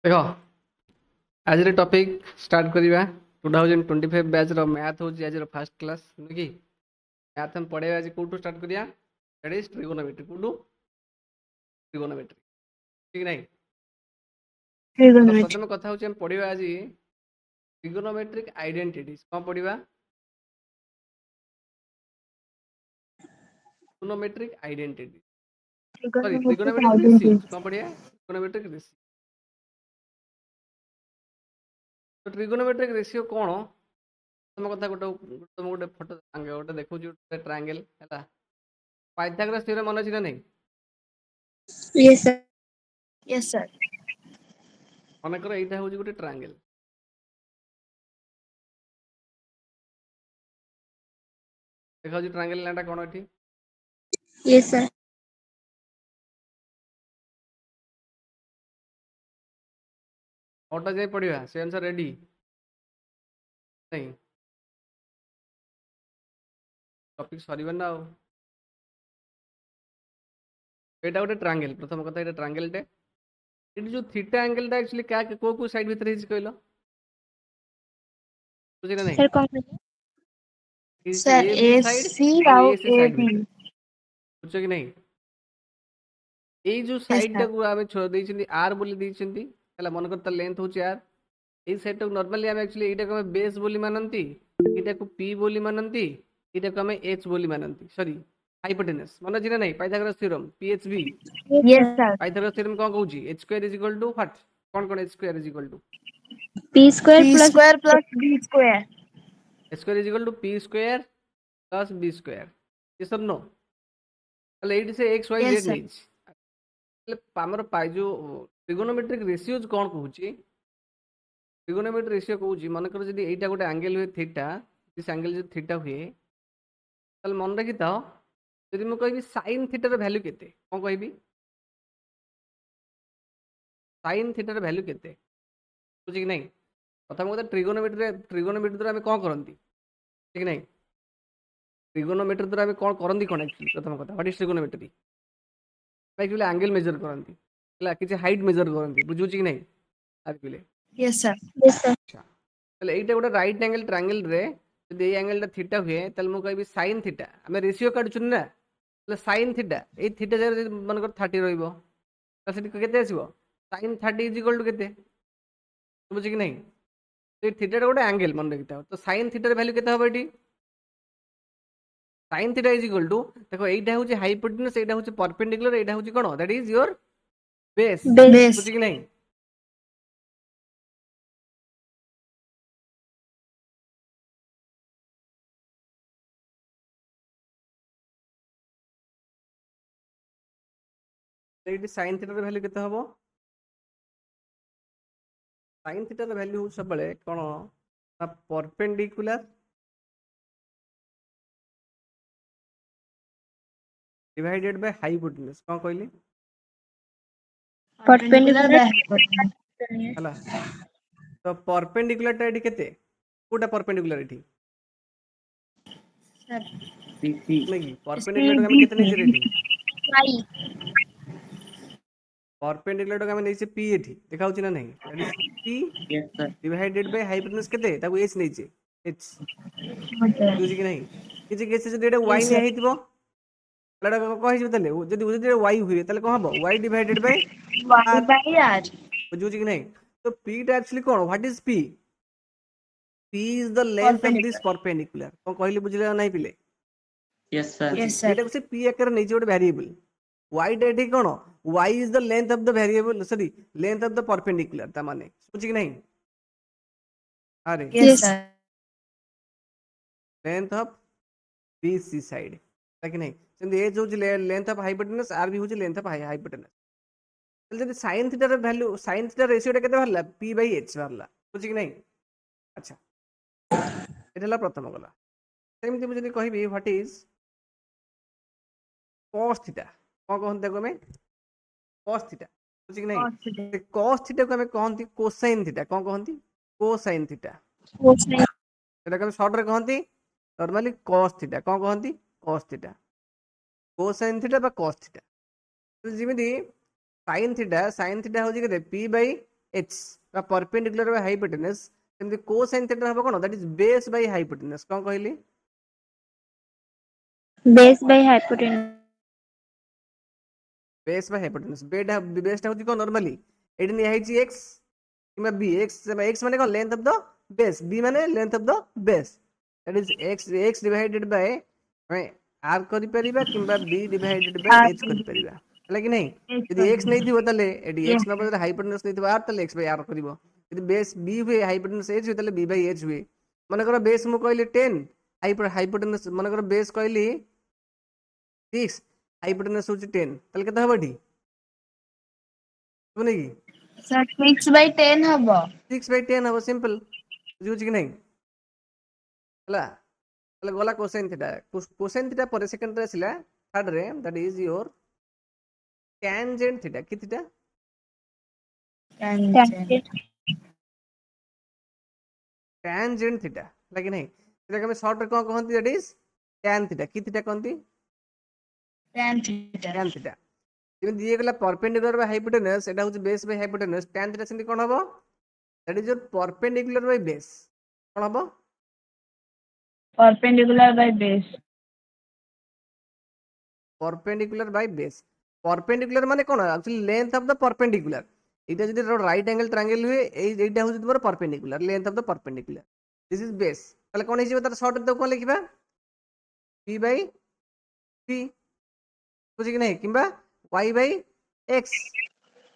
देखो आज topic start करिबा 2025 बैच रो मैथ हो आज फर्स्ट क्लास नुह कि मैथ हम पढ़े आज कोटू स्टार्ट करिया दैट इज ट्रिगोनोमेट्री कोटू ट्रिगोनोमेट्री ठीक नहीं। तो trigonometry, प्रथम कथा हम पढ़िबा आज ट्रिगोनोमेट्रिक आइडेंटिटीज कौन पढ़िबा trigonometric identity sorry trigonometric trigonometric ratios identities, कौन पढ़िया ट्रिगोनोमेट्रिक रेशियो। तो ट्रिगोनोमेट्रिक रेशियो कौन तुम कथा गोटे तुम गोटे फोटो गोटे देखो ट्रायंगल है पाइथागोरस थ्योरम मन अछि ना नहीं yes sir, yes sir, मनकर यहाँ हूँ गोटे ट्रायंगल देखा ट्रायंगल नाटा कौन ये yes sir, ऑटो जाए पढ़ा से अनुसार रेडी नहीं टॉपिक सर ना यहाँ गोटे ट्रायंगल प्रथम कथा ये ट्रायंगलटे ये जो थीटा एंगलटा एक्चुअली क्या को साइड भीतर कहल बुझे ना नहीं sir कौन कहले? से sir A B side AC और ଆଉ ए सी साइड AB, भीतर बुझे कि नहीं ये जो yes साइड sir, टाक आम आर बोली मनकर तार लेंथ हूँ आर ये साइड टाक नॉर्मली आम एक्चुअली यहाँ को बेस बोली मानती यहाँ को पी बोली मानती यहाँ को आम एच बोली मानती सॉरी हाइपोटेनस मन अच्छी ना नहीं Pythagoras theorem PHB yes sir, Pythagoras theorem कौन कहूँ H square is equal to what कौन कौन H square is equal to P square p plus square plus b square. H square is equal to P square plus B square ये सब नो ये से X Y yes Z sir, नहीं आमर जो ट्रिगोनोमेट्रिक रेशियोज कौन कहूँ ट्रिगोनोमेट्रिक रेशियो कहूँ मनकर जब यहाँ गोटे एंगल हुए थीटा दिस एंगल जो थीटा हुए ताल मन रखी था जब मुझे कहि साइन थीटार भैल्यू केते कौन कहि साइन थीटार भैल्यू केते बुझे कि नहीं प्रथम कथा ट्रिगोनोमेट्री द्वारा आम कौन करती ठीक नहीं ट्रिगोनोमेट्री द्वारा आम कौन करती कौन एक्चुअली प्रथम कथा what is trigonometry actually angle measure करती है किसी हाइट मेजर करती बुझे कि नहीं आगे yes sir, yes sir, अच्छा यहाँ गोटे रईट एंगल ट्रायंगल रे जब ये एंगल थीटा हुए तो मुझे कहि साइन थीटा आम रेशियो काटुन ना साइन थीटा ये थीटा जगह मनकर 30 रही साइन 30 इज इक्वल टू के बुझे कि नहीं तो थीटा गोटे एंगल मन रखी था तो साइन थीटार भैल्यू केते हम ये sine theta is equal to देखो यहाँ हूँ हाइपोटेनस यहाँ हूँ परपेंडिकुलर यहाँ हूँ कौन that is your base base, बुझे कि नहीं ये साइन थीटार भैल्यू केते हम साइन थीटार भैल्यू हूँ सब कौन परपेंडिकुलर डिवाइडेड बाय हाइपोटेनस कौन कहली perpendicular हला तो परपेंडिकुलर टा ये केते कोटा परपेंडिकुलर ये sir, नहीं परपेंडिकुलर टा हम केते नहीं रेडी y, परपेंडिकुलर टा हम नहीं पी एठी देखा होची ना नहीं that is P Yes, sir. Divided by hypotenuse केते ताको एच नहीं एच बुझी कि नहीं किछि केस जदि एटा y ने हेतिबो लडा को कहि जबे तले जदि जदि y हुए तले कोन हबो y divided by y r by r, बुझी कि नहीं तो p टा एक्चुअली कोन what is p p is the length of this perpendicular कोन कहली बुझले नहीं पिले Yes, sir. yes sir, एटा से p आकार नहीं गोटे वेरिएबल y टा एठी कोन y is the length of the variable sorry length of the perpendicular ता माने बुझी कि नहीं अरे yes sir, length of BC side कि नहीं सेम ए जो लेंथ ऑफ हाइपोटेनस आर भी हो लेंथ ऑफ हाइपोटेनस जब साइन थीटार वैल्यू साइन थीटार रेशियो केते बाहरला p बाय h बाहरला बुझी कि नहीं अच्छा एटा प्रथम गला सेमती मुझे कहबी व्हाट इज cos थीटा कौन कहते को हमें cos थीटा बुझी कि नहीं cos थीटा को हमें कहती कोसाइन थीटा कौन कहती कोसाइन थीटा cosine, एटा को शॉर्ट रे कहती नॉर्मली cos थीटा कौन कहती cos थीटा कोसाइन थीटा बा cos थीटा जमीती साइन थीटा हो पी बाई h বা perpendicular by hypotenuse ସେମିତି cosine theta ହବ କଣ that is base by hypotenuse କଣ କହିଲି Base by hypotenuse. base by hypotenuse base ଟା ହଉଛି କଣ normally ଏଠି ନିଆ ହେଇଛି x କିମ୍ବା b x ମାନେ କଣ length of the base b ମାନେ length of the base that is x divided by ଆମେ r କରିପାରିବା କିମ୍ବା b divided by R. h କରିପାରିବା ହେଲା କି ନାହିଁ H ଯଦି x କରିପାରିବା। ନେଇଥିବ ତାହେଲେ ଏଠି x Yes. ନବ ଯଦି hypotenuse ନେଇଥିବ r ତାହେଲେ x by r କରିବ ଯଦି base b ହୁଏ hypotenuse h ହୁଏ ତାହେଲେ b by h ହୁଏ ମନେକର base ମୁଁ କହିଲି 10 hypotenuse ମନେକର base କହିଲି 6 hypotenuse ହଉଛି 10 ତାହେଲେ କେତେ ହବ ଏଠି ଶୁଭୁନି କି Sir, 6 by 10 ହବ। 6 by 10 ହବ ସିମ୍ପଲ ବୁଝୁଛି କି ନାହିଁ ହେଲା ତାହେଲେ ଗଲା କୋସାଇନ୍ ଥିଟା ପରେ ସେକେଣ୍ଡ ରେ ଆସିଲା ଥାର୍ଡ ରେ that is your tangent theta କି ଥିଟା Tangent. tangent theta ହେଲା କି ନାହିଁ ସେଟାକୁ ଆମେ ସର୍ଟ ରେ କଣ କହନ୍ତି that is tan theta କି ଥିଟା କହନ୍ତି Tan theta. tan theta ଯେମିତି ଦିଆଗଲା perpendicular by hypotenuse ଏଟା ହଉଛି base by hypotenuse tan theta ସେମିତି କଣ ହବ that is your perpendicular by base କଣ ହବ Perpendicular by base. perpendicular by base perpendicular ମାନେ କଣ actually length of the perpendicular ଏଇଟା ଯଦି right angle triangle ହୁଏ ଏଇଟା ହଉଛି ତୁମର perpendicular length of the perpendicular this is base ତାହେଲେ କଣ ହେଇଯିବ ତାର short ରେ ତାକୁ କଣ ଲେଖିବା p by p ବୁଝି କି ନାହିଁ କିମ୍ବା y by x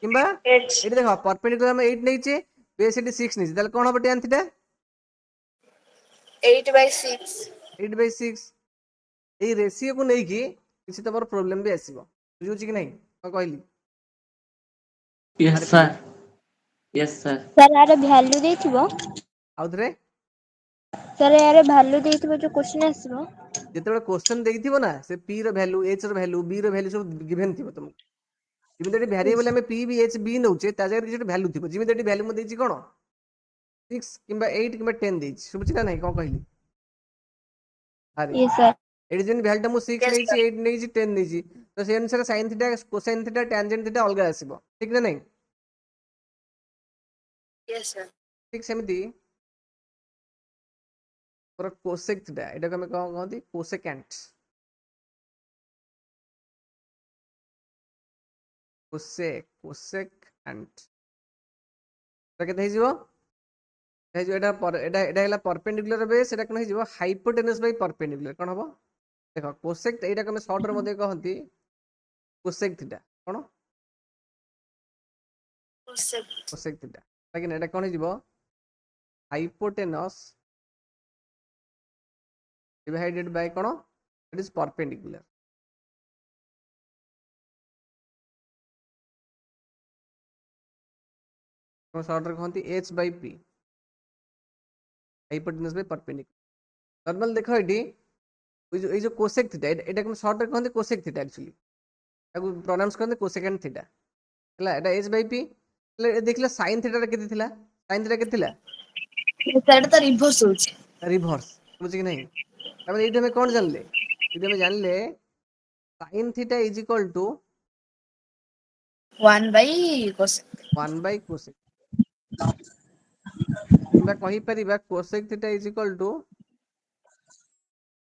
କିମ୍ବା H. ଏଠି ଦେଖ perpendicular ଆମେ 8 ନେଇଛେ base ଏଠି 6 ନେଇଛେ ତାହେଲେ କଣ ହବ tan theta 8 by 6. 8 by 6 ଏଇ ରେସିଓ କୁ ନେଇକି କିଛି ତମର ପ୍ରୋବ୍ଲେମ ବି ଆସିବ ବୁଝୁଛି କି ନାହିଁ କଣ କହିଲି Yes, ଆରେ sir. Yes, sir. Sir, ୟାର value ଦେଇଥିବ? ଆଉଥରେ Sir, ୟାର value ଦେଇଥିବ ଯୋଉ question ଆସିବ? ଯେତେବେଳେ କ୍ୱେଶ୍ଚନ ଦେଇଥିବ ନା ସେ p ର ଭ୍ୟାଲୁ h ର ଭ୍ୟାଲୁ b ର ଭ୍ୟାଲୁ ସବୁ ଗିଭେନ୍ ଥିବ ତମକୁ ଯେମିତି ଏଠି ଭ୍ୟାରିଏବଲ ଆମେ p b h b ନଉଛେ ତା ଜାଗାରେ କିଛି ଭ୍ୟାଲୁ ଥିବ ଯେମିତି ଏଠି ଭ୍ୟାଲୁ ମୁଁ ଦେଇଛି କଣ 6 କିମ୍ବା 8 କିମ୍ବା 10 ଦେଇଛି ଶୁଭୁଛି ନା ନାହିଁ କଣ କହିଲି ଆରେ Yes, sir. ଏଠି ଯେମିତି ଭ୍ୟାଲୁଟା ମୁଁ 6 Yes, ନେଇଛି sir. 8 ନେଇଛି 10 ନେଇଛି ତ ସେ ଅନୁସାରେ ସାଇନ୍ ଥିଟା କୋସାଇନ୍ ଥିଟା ଟ୍ୟାନଜେଣ୍ଟ ଥିଟା ଅଲଗା ଆସିବ ଠିକ ନା ନାହିଁ Yes, sir. ଠିକ ସେମିତି ମୋର କୋସେକ୍ ଥିଟା ଏଟାକୁ ଆମେ କଣ କହନ୍ତି କୋସେକାଣ୍ଟ କୋସେକାଣ୍ଟ এটা କେତେ ହେଇଯିବ ହେଇଯିବ ଏଟା ହେଲା ପରପେଣ୍ଡିକୁଲାର ବେସ୍ ଏଟା କଣ ହେଇଯିବ ହାଇପୋଟେନସ୍ ବାଇ ପରପେଣ୍ଡିକୁଲାର କଣ ହବ ଦେଖ କୋସେକ୍ ଏଇଟାକୁ ଆମେ ସର୍ଟରେ ମଧ୍ୟ କହନ୍ତି କୋସେକ୍ ଥିଟା କଣ କୋସେକ୍ ଥିଟା କାହିଁକି ନା ଏଟା କଣ ହେଇଯିବ ହାଇପୋଟେନସ୍ divided by କଣ it is perpendicular କଣ ସର୍ଟରେ କହନ୍ତି h by p hypotenuse by perpendicular normal ଦେଖ ଏଠି ଏଇ ଯୋଉ କୋସେକ୍ ଥିଟା ଏଟାକୁ ସର୍ଟରେ କହନ୍ତି କୋସେକ୍ ଥିଟା ଆକ୍ଚୁଆଲି ତାକୁ ପ୍ରୋନାଉନ୍ସ କରନ୍ତି କୋସେକାଣ୍ଟ ଥିଟା ହେଲା ଏଟା h by p ହେଲେ ଦେଖିଲା ସାଇନ୍ ଥିଟାଟା କେତେ ଥିଲା ସାଇନ୍ ଥିଟା କେତେ ଥିଲା Sir, ଏଟା ତ reverse ହଉଛି। ରିଭର୍ସ ବୁଝି କି ନାହିଁ ତାପରେ ଏଇଠି ଆମେ କଣ ଜାଣିଲେ ଏଇଠି ଆମେ ଜାଣିଲେ sin theta is equal to 1 by cosec. 1 by cosec କିମ୍ବା କହିପାରିବା cosec theta is equal to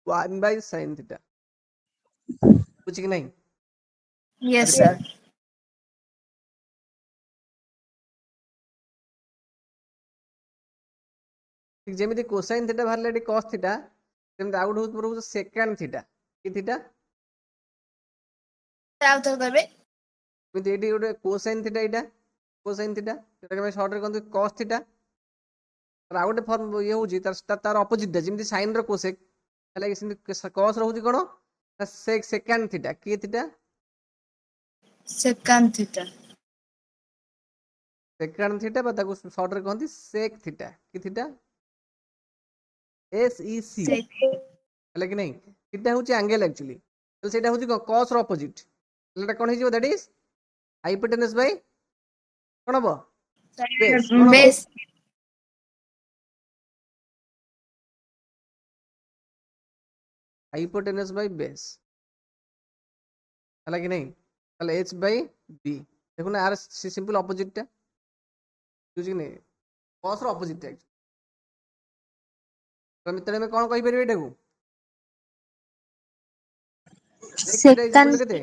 1 by sin theta ବୁଝି କି ନାହିଁ Yes, ଆରେ sir. ଠିକ ଯେମିତି cosine theta ବାହାରିଲା ଏଠି cos theta ସେମିତି ଆଉ ଗୋଟେ ହଉଛି secant theta କି theta ଆଉ ଥରେ କହିବେ? ଯେମିତି ଏଠି ଗୋଟେ cosine theta ଏଇଟା cosine theta ସେଟାକୁ ଆମେ ସର୍ଟରେ କହନ୍ତି cos theta ଆଉ ଗୋଟେ ଫର୍ମ ଇଏ ହଉଛି ତାର ଅପୋଜିଟଟା ଯେମିତି sin ର cosec ହେଲା କି ସେମିତି cos ର ହଉଛି କଣ secant theta କି theta Secant theta. secant theta ବା ତାକୁ ସର୍ଟରେ କହନ୍ତି sec theta କି theta SEC Sec. ହେଲା କି ନାହିଁ theta ହଉଛି ଆଙ୍ଗେଲ ଆକ୍ଚୁଆଲି ତାହେଲେ ସେଇଟା ହଉଛି cos ର ଅପୋଜିଟ ଏଟା କଣ ହେଇଯିବ ଦ୍ୟାଟ୍ ଇଜ ହାଇପୋଟେନସ୍ ବାଇ କଣ ହବ ବେସ୍ କଣ ହବ Base. ହାଇପୋଟେନସ୍ ବାଇ ବେସ୍ ହେଲା କି ନାହିଁ ତାହେଲେ h ବାଇ b ଦେଖୁନ ଆର ସିମ୍ପଲ ଅପୋଜିଟଟା ବୁଝି ନାହିଁ cos ର ଅପୋଜିଟ୍ ଟା ତେଣୁ ଆମେ କ'ଣ କହିପାରିବା ଏଇଟାକୁ ସେକ୍ ଥୀଟା ଇଜ ଇକ୍ୱାଲ୍ ଟୁ କେତେ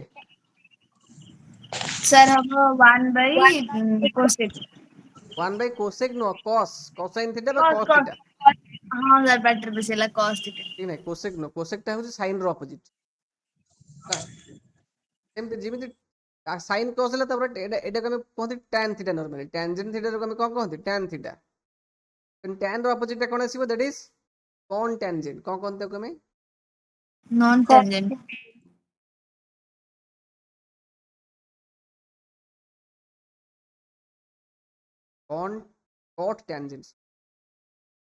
सर हम 1/cosec 1 by cosec ନୁହଁ cosine थीटा ବା cos cos cos थीटा हाँ सर बेटर पे सेला cos थीटा ठीक ନାହିଁ cosec ନୁହଁ cosec ଟା ହେଉଛି sin ର ଅପୋଜିଟ୍ ଏମିତି ଯେମିତି sin cos ହେଲା ତାପରେ ଏଟାକୁ ଆମେ କୁହନ୍ତି tan theta normally tangent theta କୁ ଆମେ କ'ଣ କହନ୍ତି tan थीटा tan ର ଅପୋଜିଟ୍ ଟା କ'ଣ ଆସିବ that is con tangent କ'ଣ କହନ୍ତି ତାକୁ ଆମେ non tangent con cot tangent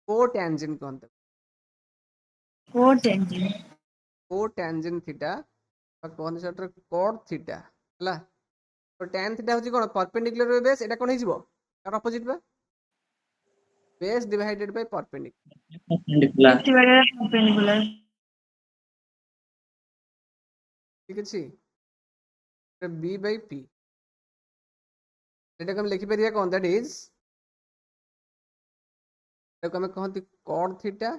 cotangent कहते कोटेंजेंट cotangent थीटा कहते सेटर cot थीटा हला तो tan थीटा होची कोन परपेंडिकुलर बेस एटा कोन हिजिवो तार अपोजिट बा base divided by perpendicular perpendicular, perpendicular ठीक अछि b by p एटा हम लिखि परिया कोन दैट इज एटा हम कहंती cot theta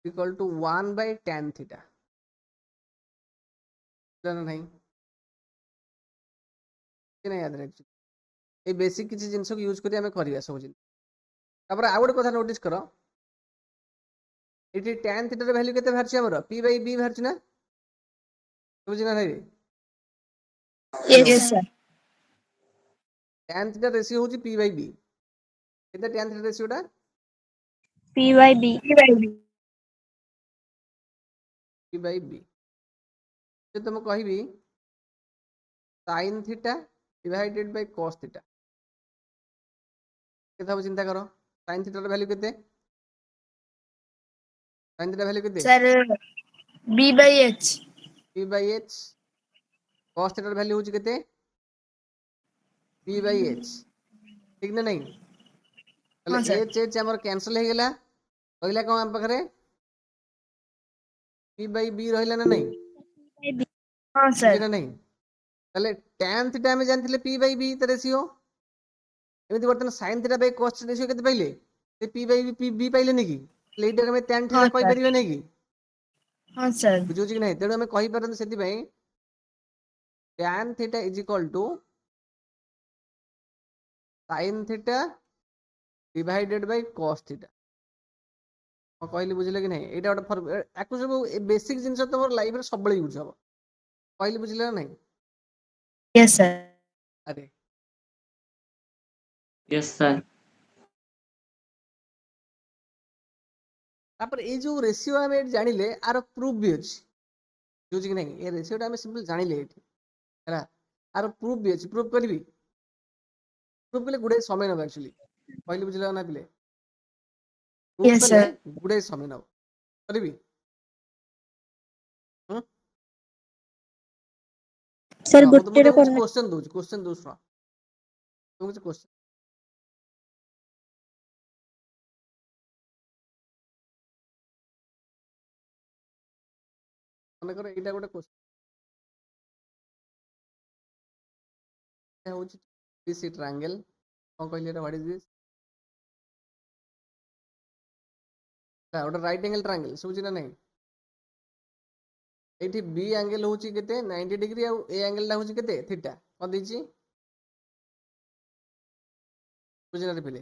equal to 1 by tan theta जाना नहीं कि नहीं याद रख ए बेसिक किसी जिंस को यूज करी हमें करिया सब जिन तापर आ गोटे कथा नोटिस करो एटी tan थीटा रे वैल्यू केते बाहरछि हमर p by b बाहरछि ना बुझिना नहीं yes sir tan theta ratio होची p by b केते tan थीटा रेशियो टा P/B p by b जे तुम कहबी sin theta divided by cos theta केता हो चिंता करो sin थीटा रे वैल्यू केते sin थीटा वैल्यू केते sir b/h p by h cos theta रे वैल्यू होची केते p by h ठीक ना नहीं हाँ तले सर h h हमर कैंसिल हे गेला पहिला कोन हम पखरे p by b रहिला ना नहीं हाँ बुझिना सर नहीं तले tan थीटा में जानथिले p by b त रेशियो एमिति बर्तन sin theta by cos ratio केते पाइले से p by b पाइले नहीं की लेटर हमें tan थीटा हाँ कहि सर परिबे नहीं की हाँ सर बुझुछि कि नहीं तेणु हमें कहि परन सेति पई tan theta is equal to sin theta divided by cos theta मैं कहली बुझिले कि नहीं एटा गोटे याकु सब बेसिक जिंस तमर लाइफ रे सब बळे यूज हबो कहली बुझिले ना नहीं यस सर अरे yes sir, तापर ए जो रेशियो हमें जानिले आर प्रूफ भी अछि बुझि कि नहीं ए रेशियो टा हमें सिंपल जानिले एठी हैला आर प्रूफ भी अछि प्रूफ करबी प्रूफ कले गुडे समय न एक्चुअली कहली बुझिले ना पिले प्रूफ यस कले सर गुडे समय न करबी हम सर मैं गोटे रे तुमको करना क्वेश्चन दो सुनो तुमको क्वेश्चन मन कर एटा गोटे क्वेश्चन होची दिस ट्रायंगल कोन कहली एटा व्हाट इज दिस गोटे राइट एंगल ट्रायंगल सुबुची ना नहीं एठी बी एंगल होची केते 90 डिग्री आ ए एंगल ला होची केते थीटा कोन दिची बुझिना रे पिले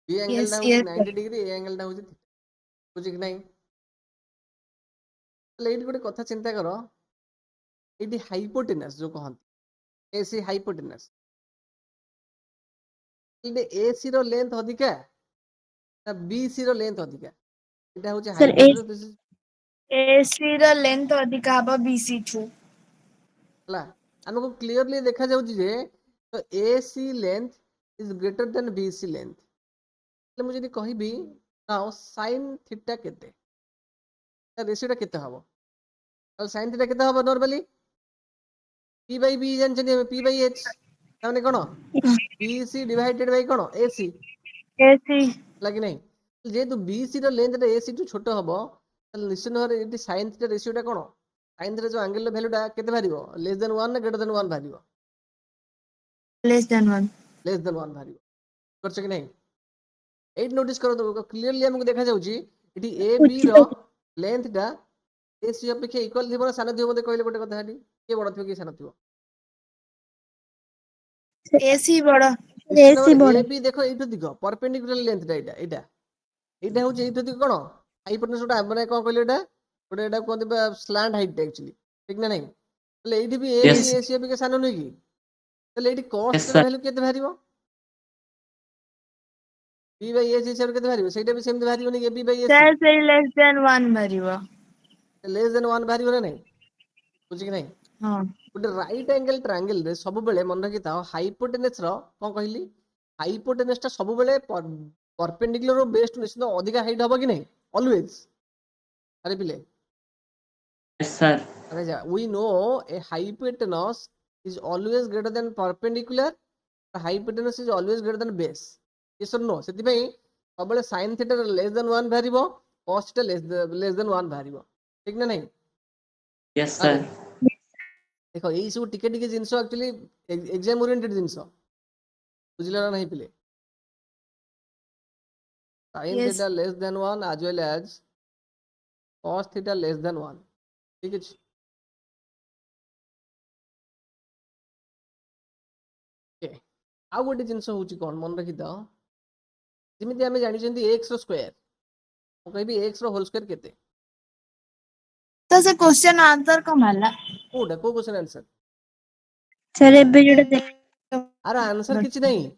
बी एंगल यस ला होची यस 90 डिग्री ए एंगल ला होची थीटा बुझि कि नहीं तले एठी गोटे कथा चिंता करो एठी हाइपोटेनस जो कहंती एसी हाइपोटेनस एठी एसी रो लेंथ अधिका ना बीसी रो लेंथ अधिका एटा होची sir hypotenuse this is AC ର length ଅଧିକା ହବ BC ଠୁ हला हमको क्लियरली देखा जाउची जे तो AC length is greater than BC length એટલે ମୁଁ ଯଦି କହିବି ନାଉ sin थीटा କେତେ ତା ରେशियोଟା କେତେ ହବ ତାହେଲେ sin थीटा କେତେ ହବ नॉर्मली p by b ଜାଣିଛନ୍ତି ଆମେ p by h ତାମାନେ କଣ bc डिवाइडेड बाय कଣ ac AC ଲାଗି ନାହିଁ ଯେହେତୁ bc ର ଲେନ୍ଥ ଟା ac ଠୁ ଛୋଟ ହବ ତାହେଲେ ନିଶ୍ଚିତ ଭାବରେ ଏଠି sin थीटा ରେशियोଟା କଣ sin थीटा जो एंगल ର ଭ୍ୟାଲୁଟା କେତେ ବାହାରିବ लेस देन 1 ନା ग्रेटर देन 1 ବାହାରିବ less than 1 लेस देन 1 बाहरिबो करछ कि नहीं एट नोटिस करो क्लियरली हमको देखा जाउची एठी ए बी रो लेंथ टा एसी अपेक्षा इक्वल थिबो ना सानो थिबो मते कहले गोटे कथा हटी के बड़ थिबो कि सानो थिबो एसी बड़ एसी बड़ ए बी देखो एठो दिखो परपेंडिकुलर लेंथ टा एटा एटा होची एठो दिखो कोन हाइपोटेनस टा माने कोन कहले एटा गोटे एटा कोन दिबा स्लैंट हाइट एक्चुअली ठीक ना नहीं तले एठी भी ए बी Yes. एसी अपेक्षा सानो नै कि तले एठी कॉस्ट Yes, ର sir. वैल्यू केते बाहरिबो b बाय s हिसाब रे केते बाहरिबो सेटा भी सेम बाहरिबो नै b बाय s सर से लेस देन 1 भरिबो लेस देन 1 बाहरिबो ना नहीं बुझी कि नहीं हां गोटे राइट एंगल ट्रायंगल रे सब बेले मन रखि था हाइपोटेनस रो कोन कहली हाइपोटेनस टा सब बेले परपेंडिकुलर रो बेस टू निश्चित अधिक हाइट हबो कि नहीं ऑलवेज अरे पिले Yes, sir. अरे जा we know a hypotenuse is always greater than perpendicular hypotenuse is always greater than base yes और नो सेति पई सब बेले sin थीटा लेस देन 1 बाहरिबो cos थीटा लेस देन 1 बाहरिबो ठीक ना नहीं Yes, अरे sir. देखो यही सब टिके टिके जिंस एक्चुअली एग्जाम ओरिएंटेड जिंस बुझिला ना नहीं पिले sin yes theta less than 1 as well as cos theta less than 1 ठीक है ओके आ गोटे जिंस होची कोन मन रखि द जेमिति हमें जानि जंती x रो स्क्वायर ओ कहबी x रो होल स्क्वायर केते तो से क्वेश्चन आंसर को मला कोडा को क्वेश्चन आंसर सर एबे जोडे देख अरे आंसर किछि नहीं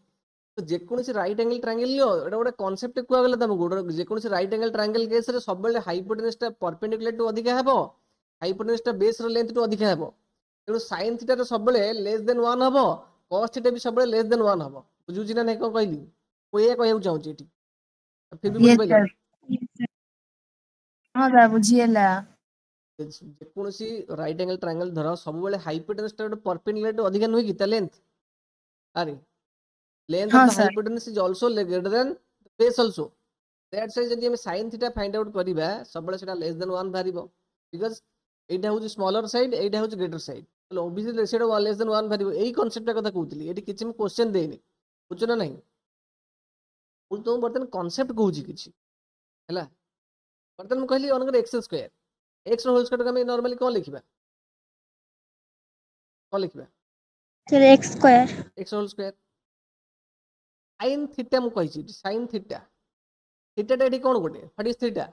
तो जेकोनसी राइट एंगल ट्रायंगल लियो एटा गोटे कांसेप्ट कुआ गेला तमको जेकोनसी राइट एंगल ट्रायंगल केस रे सब बेले हाइपोटेनस टा परपेंडिकुलर टू अधिक हेबो हाइपोटेनस टा बेस रो लेंथ टू अधिक हेबो तेणु sin थीटा रे सब बेले लेस देन 1 हबो cos थीटा भी सब बेले लेस देन 1 हबो बुझुची ना नहीं को कहली को ये कहउ चाहूची एठी फिर भी बुझि यस पाइलो सर हां बा बुझिएला जेकोनसी राइट एंगल ट्रायंगल धर सब बेले हाइपोटेनस टा परपेंडिकुलर टू अधिक नहुई कि ता लेंथ अरे length of हां the sir hypotenuse is also greater than the base also that's why जदि हम sin theta find out करिबा सब बेले सेटा less than 1 बारिबो because एटा होची स्मॉलर साइड एटा होची ग्रेटर साइड तो ऑब्वियसली सेटा लेस देन 1 बारिबो एई कांसेप्ट कथा कहउतली एटी किछि में क्वेश्चन देनी बुझछ ना नहीं बुझ तो बर्तन कांसेप्ट कहउची किछि हैला बर्तन में कहली अनकर x स्क्वायर x रो होल स्क्वायर हम नॉर्मली कोन लिखिबा कोन लिखिबा sir x square x whole square sin theta मु कहिछि sin थीटा थीटा टा एठी कोन गोटे what is theta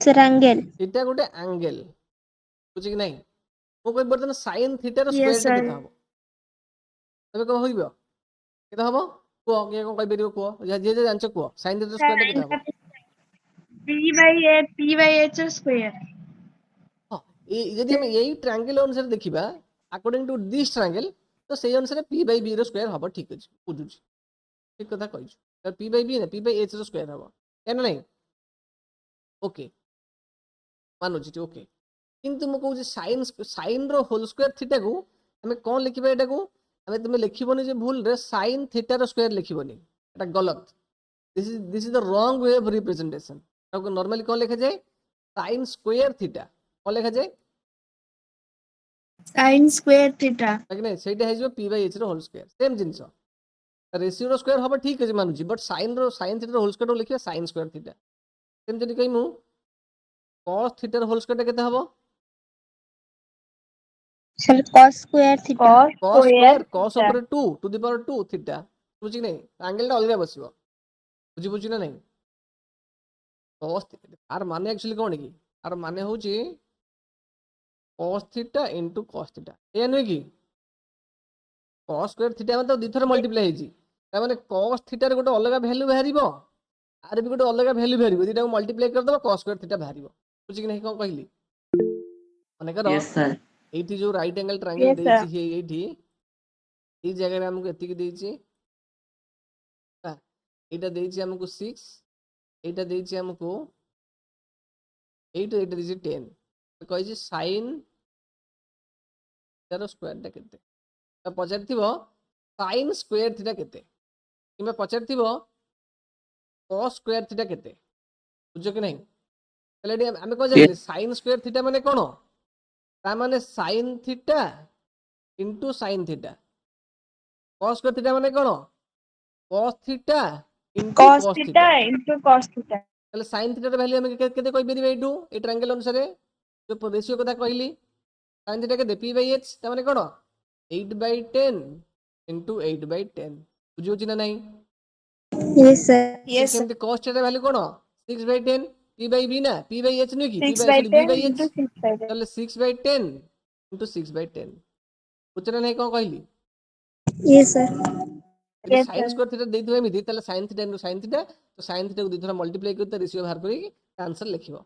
sir angle theta गोटे एंगल बुझि कि नहीं मु कहि बर्तन sin थीटा रो यस स्क्वायर टा सर केता हबो तबे को होइबो केता हबो को के कोन कहि परिबो को जे जे जानछ को sin थीटा रो स्क्वायर टा केता हबो p बाय h स्क्वायर हां ए यदि हम यही ट्रायंगल अनुसार देखिबा अकॉर्डिंग टू दिस ट्रायंगल तो सेही अनुसार p बाय b रो स्क्वायर हबो ठीक अछि बुझुछि ठीक कथा कहिछु त p बाय b ना p by h row square हबो केन नहीं ओके मानुछि ओके किंतु मु कहूछि sin रो होल स्क्वायर थीटा को हमें कोन लिखिबा एटा को हमें तुमे लिखिबोनी जे भूल रे sin थीटा रो स्क्वायर लिखिबोनी एटा गलत this is the wrong way of representation ताको नॉर्मली कोन लिखा जाए sin स्क्वायर थीटा कोन लिखा जाए sin स्क्वायर थीटा ताकि नहीं सेटा हे जो p बाय h रो होल स्क्वायर सेम जिंस रेशियो रो स्क्वायर हबो ठीक अछि मानुछि बट sin थीटा रो होल स्क्वायर रो लिखिबा sin स्क्वायर थीटा सेम जदि कहिमु cos थीटा रो होल स्क्वायर टा केते हबो sir cos square theta cos square cos ऊपर 2 टू द पावर 2 थीटा बुझी नहीं एंगल टा अलग बसिबो बुझी ना नहीं cos आर माने एक्चुअली कोन की आर माने होची cos theta into cos theta ए नै की cos स्क्वायर थीटा मतलब दी थर मल्टीप्लाई हेजी ता माने cos थीटा रे गोटे अलग वैल्यू बाहरिबो आर भी गोटे अलग वैल्यू बाहरिबो दीटा को मल्टीप्लाई कर दबो cos स्क्वायर थीटा बाहरिबो बुझी कि नहीं कोन कहली माने करो Yes, sir. एठी जो राइट एंगल ट्रायंगल यस देछि सर हे एठी ई जगह रे हमको एतिक देछि एटा देछि हमको 6 एटा देछि हमको 8 एटा देछि 10 तो कहि sin तार स्क्वायर टा केते तो पचारथिबो sin स्क्वायर थीटा केते किबा पचारथिबो cos स्क्वायर थीटा केते बुझो कि नहीं पहले हमें कह जानिले sin स्क्वायर थीटा माने कोन ता माने sin theta into sin theta cos square theta माने कोन cos theta into cos cos theta theta into cos theta. তাহলে sin थीटा ର वैल्यू हम केते कहि परिबे एटू ए ट्रायंगल अनुसार जो रेशियो कथा कहली sin थीटा के p बाय h ता माने कोन 8/10 इनटू 8/10 बुझियो ना नहीं Yes, sir. Yes, sir. सेमती cos theta value cone 6/10 p by b ना p by h नहीं की p 6 by by sorry b 10 by h into 6 by 10. তাহলে 6/10 इनटू 6/10 बुझना नहीं कोन कहली Yes, sir. যদি Yes, sin sir. Square theta ଦେଇଥିବ ଏମିତି ତାହେଲେ sin theta into sin theta तो sin थीटा को ଦି ଥର ମଲ୍ଟିପ୍ଲାଏ କରି ତା ରେशियो ବାହାର କରି आंसर लिखिବ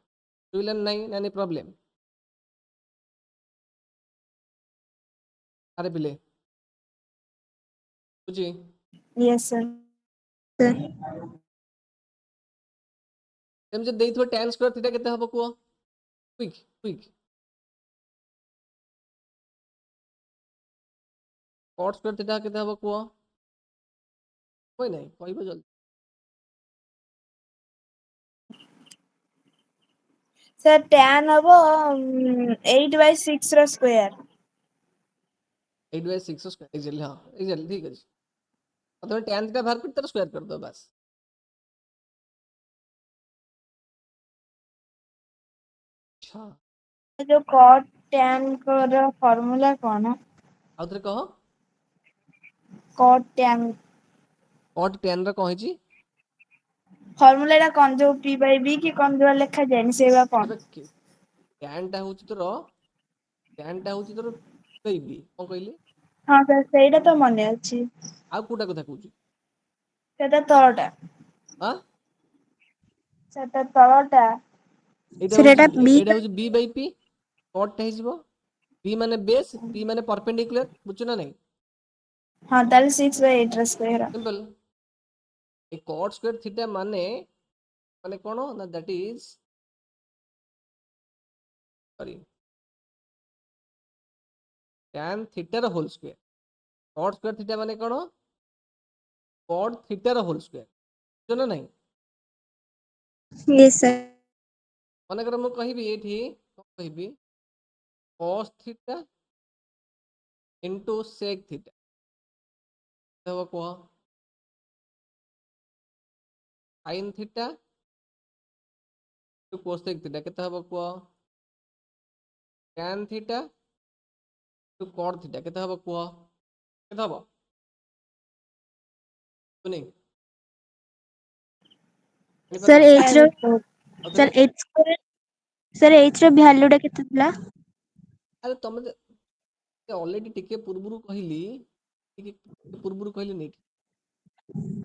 ବୁଝିଲା ନା ନାହିଁ ନା ପ୍ରୋବ୍ଲେम ଆରେ ପିଲେ ବୁଝି Yes, sir. Sir. ତେଣୁ ଯଦି ଦେଇଥିବ tan ସ୍କ୍ୱାର थीटा କେତେ ହବ କୁହ quick quick cot square theta କେତେ ହବ କୁହ କଇ ନାହିଁ କହିବ ଜଲ୍ଦି Sir, tan habo 8 by 6 ର square. 8/6 ସ୍କ୍ୱାର ଏକ୍ସାକ୍ଟଲି ହଁ ଏକ୍ସାକ୍ଟଲି ଠିକ ଅଛି ତମେ tan थीटा ବାହାର କରି ତାର ସ୍କ୍ୱାର କରି ଦବ ବାସ୍ अच्छा जो cot tan ର formula କଣ? ଆଉ ଥରେ କହ cot tan cot tan ର କଣ ହେଇଛି formula ଟା କଣ ଯୋଉ p by b କି କଣ ଯୋଉ ଲେଖା ଯାଏନି ସେବା କଣ? ଏବେ tan ଟା ହଉଛି ତୋର baby କଣ କହିଲି ହଁ sir ସେଇଟା ତ ମନେ ଅଛି ଆଉ କୋଉଟା କଥା କହୁଛୁ ସେଟା ତଳଟା ହଁ ସେଟା ତଳଟା Sir, এটা B ଏଇଟା ହଉଛି b by p cot ଟା ହେଇଯିବ b ମାନେ ବେସ୍ p ମାନେ perpendicular ବୁଝୁଛ ନା ନାହିଁ ହଁ ତାହେଲେ 6 by 8 ର square. ସିମ୍ପଲ ଏ cot ସ୍କ୍ୱାର थीटा ମାନେ ମାନେ କଣ ନା that is sorry tan theta ର whole square cot square theta ମାନେ କଣ cot थीटा ର होल स्क्वायर ବୁଝୁଛ ନା ନାହିଁ Yes, sir. ମନେକର ମୁଁ କହିବି ଏଇଠି କଣ କହିବି cos theta into sec theta କେତେ ହବ କୁହ sin theta to cosec theta କେତେ ହବ କୁହ tan theta to cot theta କେତେ ହବ କୁହ କେତେ ହବ ଶୁନି Sir, ଜାଣିପାରିଲ H ର ଆଉଥରେ sir H square sir H ର value ଟା କେତେ ଥିଲା? ଆରେ ତମେ ଅଲରେଡି ଟିକେ ପୂର୍ବରୁ କହିଲି ଟିକେ ପୂର୍ବରୁ କହିଲି ନେଇ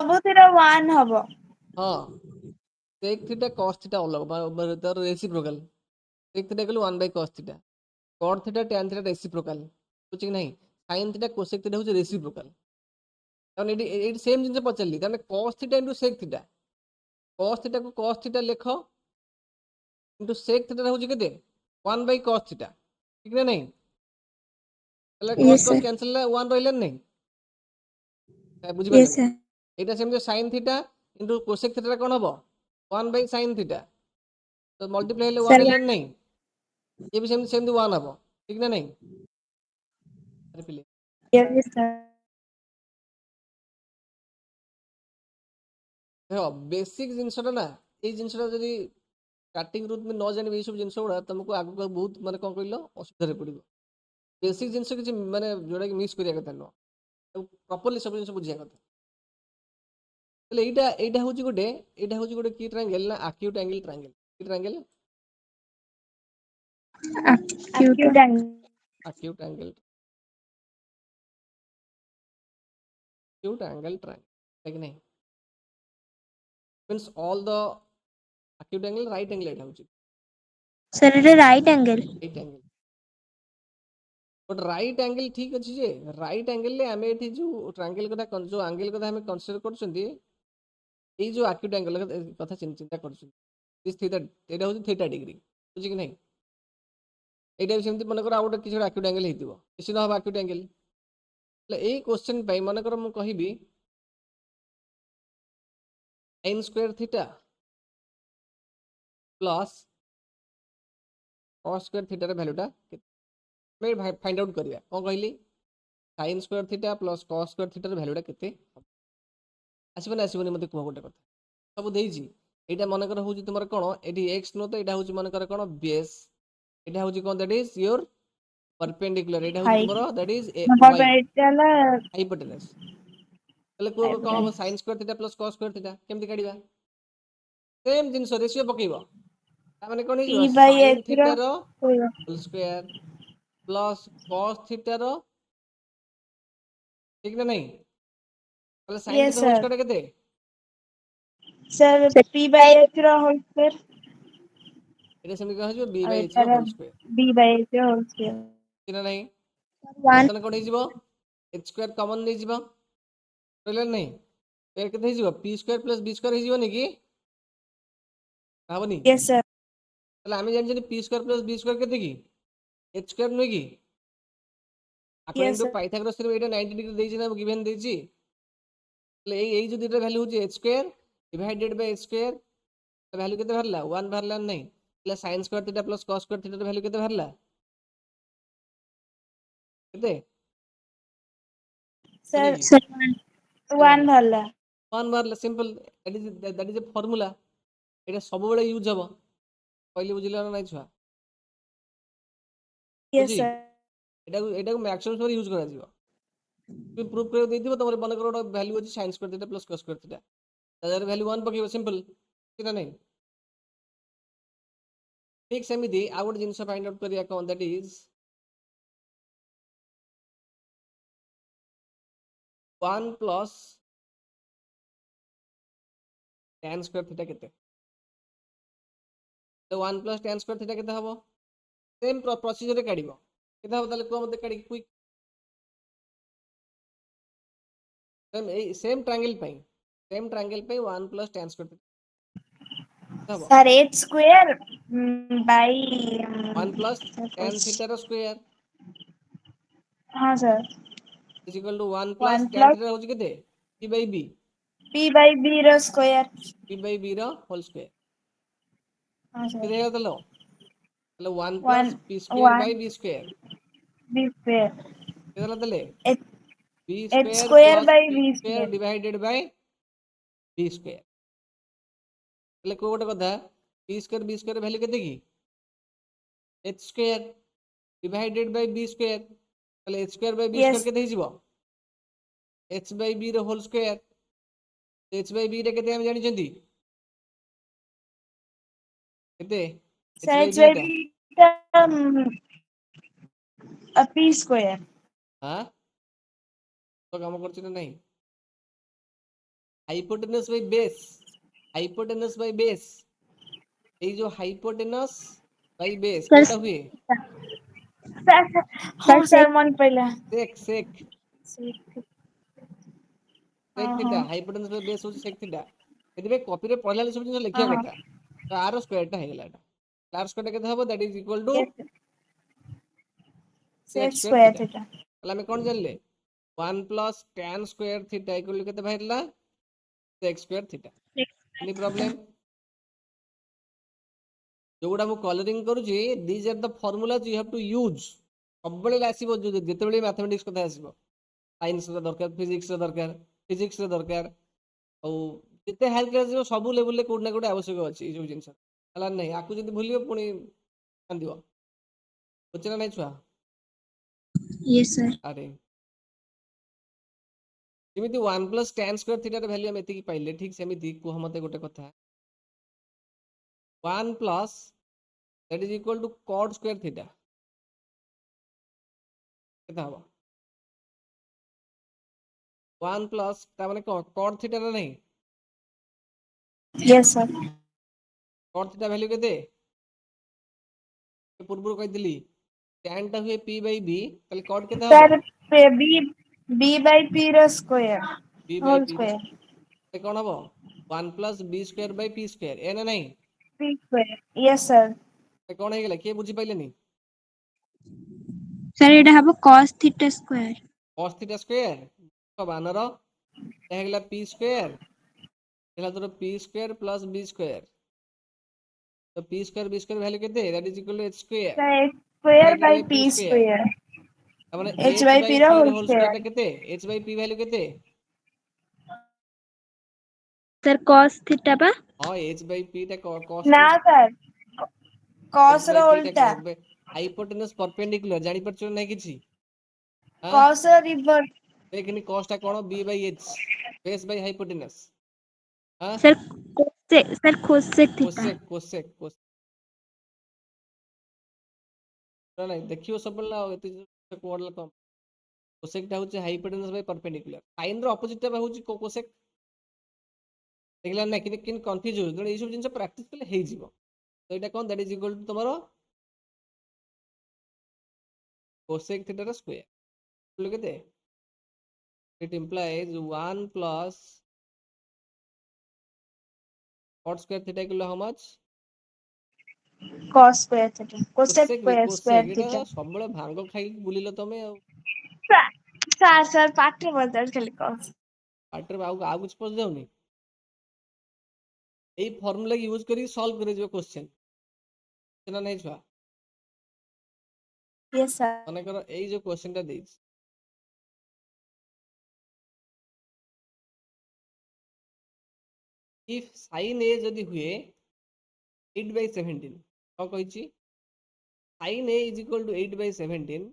ସବୁଥିର 1 ହବ ହଁ sec थीटा cos थीटा ଅଲଗା ତାର ରେସିପ୍ରୋକାଲ sec थीटा କହିଲେ 1 by cos theta cot theta tan theta reciprocal ବୁଝି କି ନାହିଁ sin थीटा cosec थीटा ହଉଛି ରେସିପ୍ରୋକାଲ ତାମାନେ ଏଇଠି ସେମ୍ ଜିନିଷ ପଚାରିଲି ତାମାନେ cos theta into sec theta cos theta को cos थीटा ଲେଖ into sec थीटा ହଉଛି କେତେ 1 by cos थीटा ଠିକ ନା ନାହିଁ ତାହେଲେ cos Yes, cos sir. Cancel ହେଲା 1 ରହିଲାନି ନାହିଁ Yes, ବୁଝିପାରିଲନି sir. ଏଇଟା ସେମିତି sin theta into cosec theta କଣ ହବ 1 by sin थीटा ତ ମଲ୍ଟିପ୍ଲାଇ ହେଲେ 1 Sir, ହେଲାନି ନାହିଁ ये भी सेमती सेमती 1 हबो ठीक ना नहीं अरे पिले yes sir देखो बेसिक जिनसटा ना ए जिनसटा जदी स्टार्टिंग रू में न जानि सब जिनस गुड़ा तुमको आगु बहुत माने कोन कहलो असुविधा रे पड़िबो बेसिक जिनस किछि माने जोडा कि मिस करिया कथा न प्रॉपर्ली सब जिनस बुझिया कथा तले एटा होची गोटे की ट्रायंगल ना एक्यूट एंगल ट्रायंगल की triangle acute. acute angle acute angle triangle है कि नहीं means all the acute angle right angle एटा होची Sir, এটা right angle. Right angle but right angle ठीक अच्छी जे राइट एंगल ले हमें एठी जो ट्रायंगल कथा जो एंगल कथा हमें कंसीडर करछंती ए जो एक्यूट एंगल कथा चिंता करछंती दिस थीटा एटा होची थीटा डिग्री बुझी कि नहीं एटा भी सेमती मन कर आउट किछ एक्यूट एंगल हेतिबो निश्चित हबा एक्यूट एंगल ले ए क्वेश्चन पई मन कर मु कहिबी sin square theta plus cos square theta रे वैल्यूटा मैं फाइंड आउट करिया कोन कहली sin square theta plus cos square theta ର भ्यालुटा केते आसीबो ना आसीबोनी मते कुह गोटे कथा सब देइजी एटा मन कर होउची तुमर कोन एटी x नो तो एटा होउची मन कर कोन बेस एटा होउची कोन दैट इज योर परपेंडिकुलर एटा होउची हाइट तुमर दैट इज मतलब y एटा ला हाइपोटेनस तले को कोन हो sin square theta plus cos square theta केमति काढिबा सेम जिंस रेशियो पकेइबो ता माने कोन p हिजो बाय sin h थीटा रो रो whole square plus cos theta रो ठीक ना नहीं তাহলে sin yes theta whole sir স্কয়ারটা কেতে सर p बाय h रो होल स्क्वायर এটা সেমি কহ হইব b और বাই h ର एटा whole square b by h रो होल स्क्वायर ঠিক না নাই 1 ବର୍ତ୍ତମାନ কোন ହେଇଯିବ h ସ୍କয়াର କମନ ନେଇ ଯିବ କହିଲେ ନାହିଁ ଏ କେତେ ହେଇଯିବ p ସ୍କয়াର ପ୍ଲସ b ସ୍କয়াର ହେଇଯିବନି କି ହବନି यस सर ତାହେଲେ ଆମେ ଜାଣିଛନ୍ତି p ସ୍କয়াର ପ୍ଲସ b ସ୍କୟାର କେତେ କି h ସ୍କୟାର ନୁହେଁ କି according yes to sir Pythagoras theorem ଏଇଟା 90 डिग्री ଦେଇଛି ନା given ଦେଇଛି ତାହେଲେ ଏଇ ଯୋଉ ଦିଟା ଭ୍ୟାଲୁ ହଉଛି h square divided by h square value केते बाहरला 1 बाहरला नहीं ताहले sin square theta plus cos square theta ର भ्यालु केते बाहरला केते सर सुनी सर 1 भरला 1 बाहरला simple that is a formula एटा सब बेले यूज हबो पहिले बुझिला ना नाही छुआ यस बुझी सर एटा को मैक्सिमम सब यूज करा जीवो तुम प्रूफ कर देथिबो तमरे मन कर भ्यालु अछि sin square theta plus cos square theta ताजर भ्यालु 1 पकेबो सिंपल कि ना नहीं ठीक सेमिति आ गोटे जिंस फाइंड आउट करिया कोन that is 1 plus tan square theta केते तो 1 प्लस tan स्क्वायर थीटा केते हबो सेम प्रोसीजर रे काढिबो केते हबो ताले को मते काढि क्विक सेम ट्रायंगल पई 1 प्लस tan स्क्वायर थीटा हबो sir h square by 1 plus tan theta रो स्क्वायर हां sir is equal to 1 plus 1 tan plus theta होची केते p by b p by b रो स्क्वायर p बाय b रो whole square हां sir केते हेतलो ताले 1 plus 1 p square by 1 b square b square केते तले h b h square square plus by p b square square divided by b square ताले को गोटे कथा p square b square value केते की h square divided by b square ताले h square by b square yes केते हिजिबो h by b रो whole square h by b रे केते हम जानि चंदी केते h sir by h b by टा b का p स्क्वायर हां तो काम करछि ना नहीं हाइपोटेनस बाय बेस এই जो हाइपोटेनस बाय बेस सर कोटा हुए सर हां सर सर मन पहला सेक सेक हां सेक हां थीटा हाइपोटेनस बाय बेस होची सेक थीटा एदिबे कॉपी रे पढला सब जिन लिखिया हां कथा तो आर स्क्वायर टा हेगला एटा आर स्क्वायर केते हबो that is equal to yes sec sec square square theta theta ताले हमें कोन जानले 1 plus tan square theta equal to केते बाहरला sec square theta any problem जोगुडा मु कलरिंग करूची these are the formulas you have to use सब बेले आसीबो जेते बेले मैथमेटिक्स कथा आसीबो साइंस रो दरकार फिजिक्स रो दरकार औ जेते हेल्प कर सब लेवल ले कोड ना कोड आवश्यक अछि जो जिंस हला नहीं आकु जदी भूलियो पुनी कांदिबो बुझना नहीं छुआ यस सर अरे जेमिति 1 प्लस tan स्क्वायर थीटा रे वैल्यू हम एति की पाइले ठीक सेमिति को हमते गोटे कथा 1 plus that is equal to cot square theta केता हबो 1 प्लस ता माने cot थीटा ना नहीं yes sir cot theta value केते पूर्व कहि दिली tan टा हुए p बाय b तले cot केता हबो सर b बाय p रो square b by whole p रो स्क्वायर ते कोन हबो 1 plus b square by p square ए ना नहीं p स्क्वायर यस सर ते कोन हे गेला के बुझी पाइलेनी सर एटा हबो cos theta square cos theta square तो बानर हे गेला p स्क्वायर हेला तोर p square plus b square तो p square b square value केते that is equal to h square sir h square divided by by p p square square মানে h by p ର p whole whole square স্কয়ারটা কেতে h by p value কেতে sir cos theta बा हां h by p টা cos ନା sir h cos by ର p ଟା ଓଲଟା ହାଇପୋଟେନସ୍ ପରପେଣ୍ଡିକୁଲାର ଜାଣି ପାରୁଛ ନା କିଛି हां cos ର reverse देखनी cos टा कोन b by h base by hypotenuse हां सर कोसेक थीटा कोसेक ना देखियो सब ना एते कोड कम कोसेक टा होचे हाइपोटेनस बाय परपेंडिकुलर साइन रो ऑपोजिट टा होचे कोसेक देखला ना कि कंफ्यूज हो जण ए सब जिंस प्रैक्टिस करले हे जीवो तो एटा कोन दैट इज इक्वल टू तुम्हारो कोसेक थीटा रो स्क्वायर लोग केते it implies 1 plus cot square theta equal to how much cos square theta cosec square cosec theta एटा सबले भांग खाई बुलिलो तमे ସାର୍ ପାଟିରେ ପଚାରୁଛି ଖାଲି cos ପାଟରେ ଆଉ କିଛି ପଚ ଯାଉନି ଏଇ ଫର୍ମୁଲା ୟୁଜ କରି ସଲ୍ଭ କରି ଯିବ क्वेश्चन ସେନା ନାହିଁ ଛୁଆ yes sir ମନେକର ଏଇ ଯୋଉ क्वेश्चन ଟା ଦେଇଛି if sin a ଯଦି ହୁଏ 8/17 କଣ କହିଛି sin a is equal to 8/17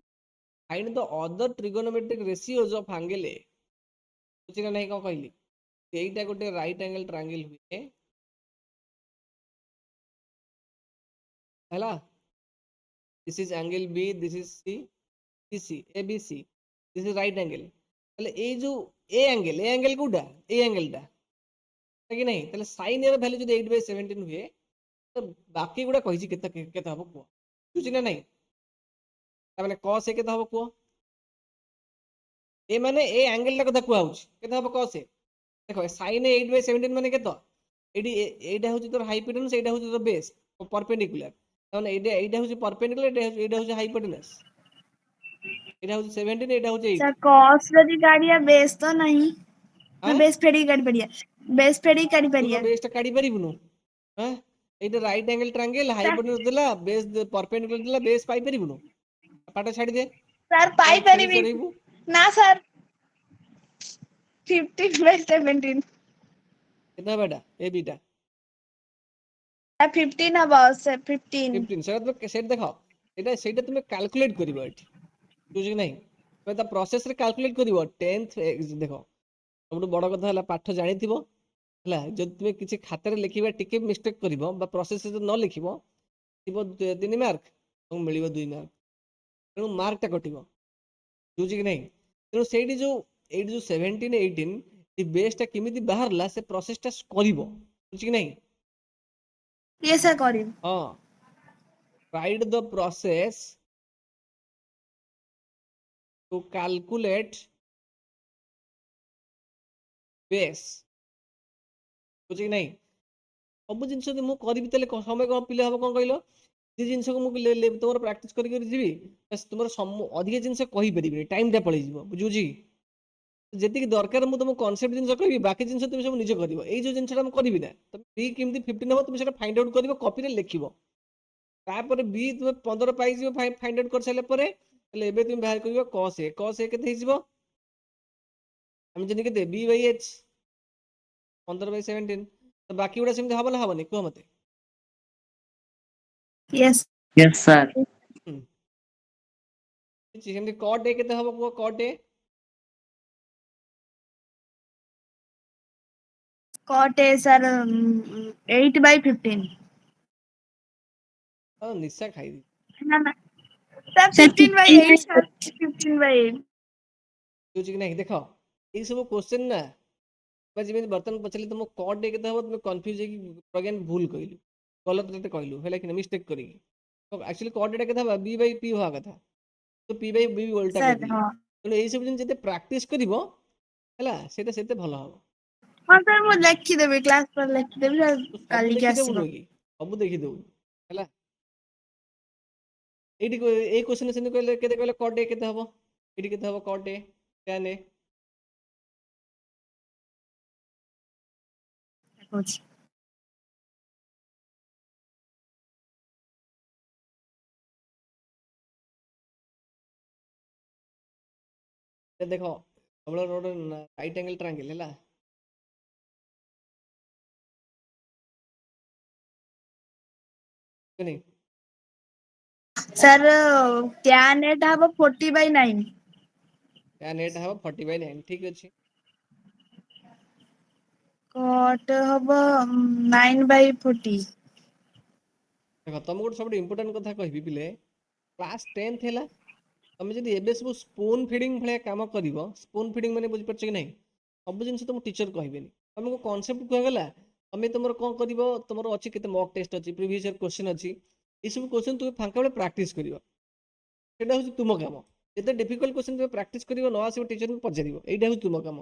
find the other trigonometric ratios of angle a ବୁଝି ନା ନାହିଁ କଣ କହିଲି ଏଇଟା ଗୋଟେ ରାଇଟ ଆଙ୍ଗେଲ ଟ୍ରାଙ୍ଗେଲ ହୁଏ ହେଲା this is angle b this is c bc abc this is right angle তাহলে এই যে a angle কোডা এই অ্যাঙ্গেলটা कि नहीं তাহলে sin এর ভ্যালু যদি 8/17 हुए तो बाकी गुडा कहिছি केते केते हबो को बुझी ना नहीं ता माने cos ए केते हबो को ए माने ए एंगल ला कथा को आउछ केते हबो cos ए देखो sin 8/17 माने केतो एडी एडा होची तोर हाइपोटेनस एडा होची तोर बेस परपेंडिकुलर ताने एडा होची परपेंडिकुलर एडा होची हाइपोटेनस एडा होची 17 एडा होची 8 सर cos ଯଦି କାଢିବା base ତ ନାହିଁ हां ନା base ଫେଡିକି କାଢି ପାରିବା base ଫେଡିକି କାଢି तू ପାରିବା बेस टा काढी परिबुनु हां एटा राइट एंगल ट्रायंगल हाइपोटेनस देला बेस परपेंडिकुलर देला बेस पाई परिबुनु पाटा छाडी दे ସାର୍ ତାପରେ ଫେଡିଂ ପାଇପାରିବି କରେଇବୁ ନା ସାର୍ 15/17 କେତେ ହବ ଏଟା ଏ ବିଟା 15 ହବ ସେ 15 15 ସେଟା ଦେଖ ସେଇଟା ତୁମେ କାଲକୁଲେଟ କରିବ ଏଠି ବୁଝି କି ନାହିଁ ତୁମେ ତା ପ୍ରୋସେସ ରେ କାଲକୁଲେଟ କରିବ 10th ଦେଖ ସବୁଠୁ ବଡ କଥା ହେଲା ପାଠ ଜାଣିଥିବ ହେଲା ଯଦି ତୁମେ କିଛି ଖାତାରେ ଲେଖିବା ଟିକେ ମିଷ୍ଟେକ୍ କରିବ ବା ପ୍ରୋସେସ ଯଦି ନ ଲେଖିବ ଥିବ 3 ମାର୍କ ତମକୁ ମିଳିବ 2 ମାର୍କ ତେଣୁ ମାର୍କ ଟା କଟିବ ବୁଝି କି ନାହିଁ ତେଣୁ ସେଇଠି ଯୋଉ ଏଇଠି ଯୋଉ 17 18 ଏ ବେସ୍ ଟା କେମିତି ବାହାରିଲା ସେ ପ୍ରୋସେସ ଟା କରିବ ବୁଝି କି ନାହିଁ ଇଏ ସାର୍ କରିବି ହଁ write the process to calculate base ବୁଝି କି ନାହିଁ ସବୁ ଜିନିଷ ଯଦି ମୁଁ କରିବି ତାହେଲେ ସମୟ କଣ ପିଲେ ହବ କଣ କହିଲ ଯେ ଜିନିଷକୁ ମୁଁ ତମର ପ୍ରାକ୍ଟିସ କରି କରି ଯିବି ତୁମର ଅଧିକ ଜିନିଷ କହିପାରିବିନି ଟାଇମ ଟା ପଳେଇଯିବ ବୁଝୁଛି ଯେତିକି ଦରକାର ମୁଁ ତମକୁ କନସେପ୍ଟ ଜିନିଷ କହିବି ବାକି ଜିନିଷ ତୁମେ ସବୁ ନିଜେ କରିବ ଏଇ ଯୋଉ ଜିନିଷଟା ମୁଁ କରିବି ନା ତମେ ବି କେମିତି 15 ହବ ତୁମେ ସେଟା ଫାଇଣ୍ଡ ଆଉଟ୍ କରିବ କପିରେ ଲେଖିବ ତାପରେ ବି ତୁମେ 15 ପାଇଯିବ ଫାଇଣ୍ଡ ଆଉଟ୍ କରିସାରିଲା ପରେ ତାହେଲେ ଏବେ ତୁମେ ବାହାର କରିବ cos a କେତେ ହେଇଯିବ ଆମେ ଯଦି କେତେ b by h 15/17 ତ ବାକି ଗୁଡା ସେମିତି ହବ ନା ହବନି କୁହ ମତେ यस yes sir ସେମିତି cot a କେତେ ହବ କୁହ cot a cot a sir 8/15 ନିଶା ଖାଇଦି ना ना सर 15/8 सर 15/8 ବୁଝି କି ନାହିଁ ଦେଖ ଏଇ ସବୁ କ୍ୱେଶ୍ଚନ ନା ବା ଯେମିତି ବର୍ତ୍ତମାନ ପଚାରିଲି ତମ cot a କେତେ ହବ ତୁମେ କନଫ୍ୟୁଜ ହେଇକି ଅଗେନ୍ ଭୁଲ କହିଲୁ ଗଲତ ରେଟ କହିଲୁ ହେଲା କି ମିଷ୍ଟେକ୍ କରିକି ତ ଆକ୍ଚୁଆଲି cot a କେତେ ହବ b by p ହବା କଥା ତ p by b ଓଲଟା सर କହିଦେଲି हाँ ତେଣୁ ଏଇ ସବୁ ଜିନିଷ ଯେତେ ପ୍ରାକ୍ଟିସ କରିବ ହେଲା ସେଇଟା ସେତେ ଭଲ ହବ हाँ सर ମୁଁ ଲେଖିଦେବି କ୍ଲାସ ପରେ ଲେଖିଦେବି ତୁ ସବୁ କାଲିକି ଦେଖିଦେବୁ ଆସିବ ନୁହେଁ କି ସବୁ ଦେଖିଦେବୁ ହେଲା ଏଇଠି ଏଇ କ୍ୱେଶ୍ଚନ ସେମିତି କହିଲେ କେତେ କହିଲେ cot a କେତେ ହବ ଏଇଠି କେତେ ହବ cot a tan a କହୁଛି ये देखो सबले रोड राइट एंगल ट्रायंगल है नहीं सर tan एटा हबो 40/9 या नेट हवा 40/9 ठीक अछि cot हबो 9/40 देखो तुम गोटे सब इंपोर्टेंट कथा कहबी पिले क्लास 10th हैला तुम जदि एबे सब स्पून फीडिंग भले काम करिवो स्पून फीडिंग माने बुझि परछ कि नहीं सब जिंस तुम टीचर कहबेनी तुमको कांसेप्ट कहगला तुम तुमर कोन करिवो तुमर अछि केते मॉक टेस्ट अछि प्रीवियस ईयर क्वेश्चन अछि ई सब क्वेश्चन तुम फांका बेले प्रैक्टिस करिवो सेटा होछि तुम काम जेते डिफिकल्ट क्वेश्चन तुम प्रैक्टिस करिवो न आसी टीचर को पचारिवो एइटा होछि तुम काम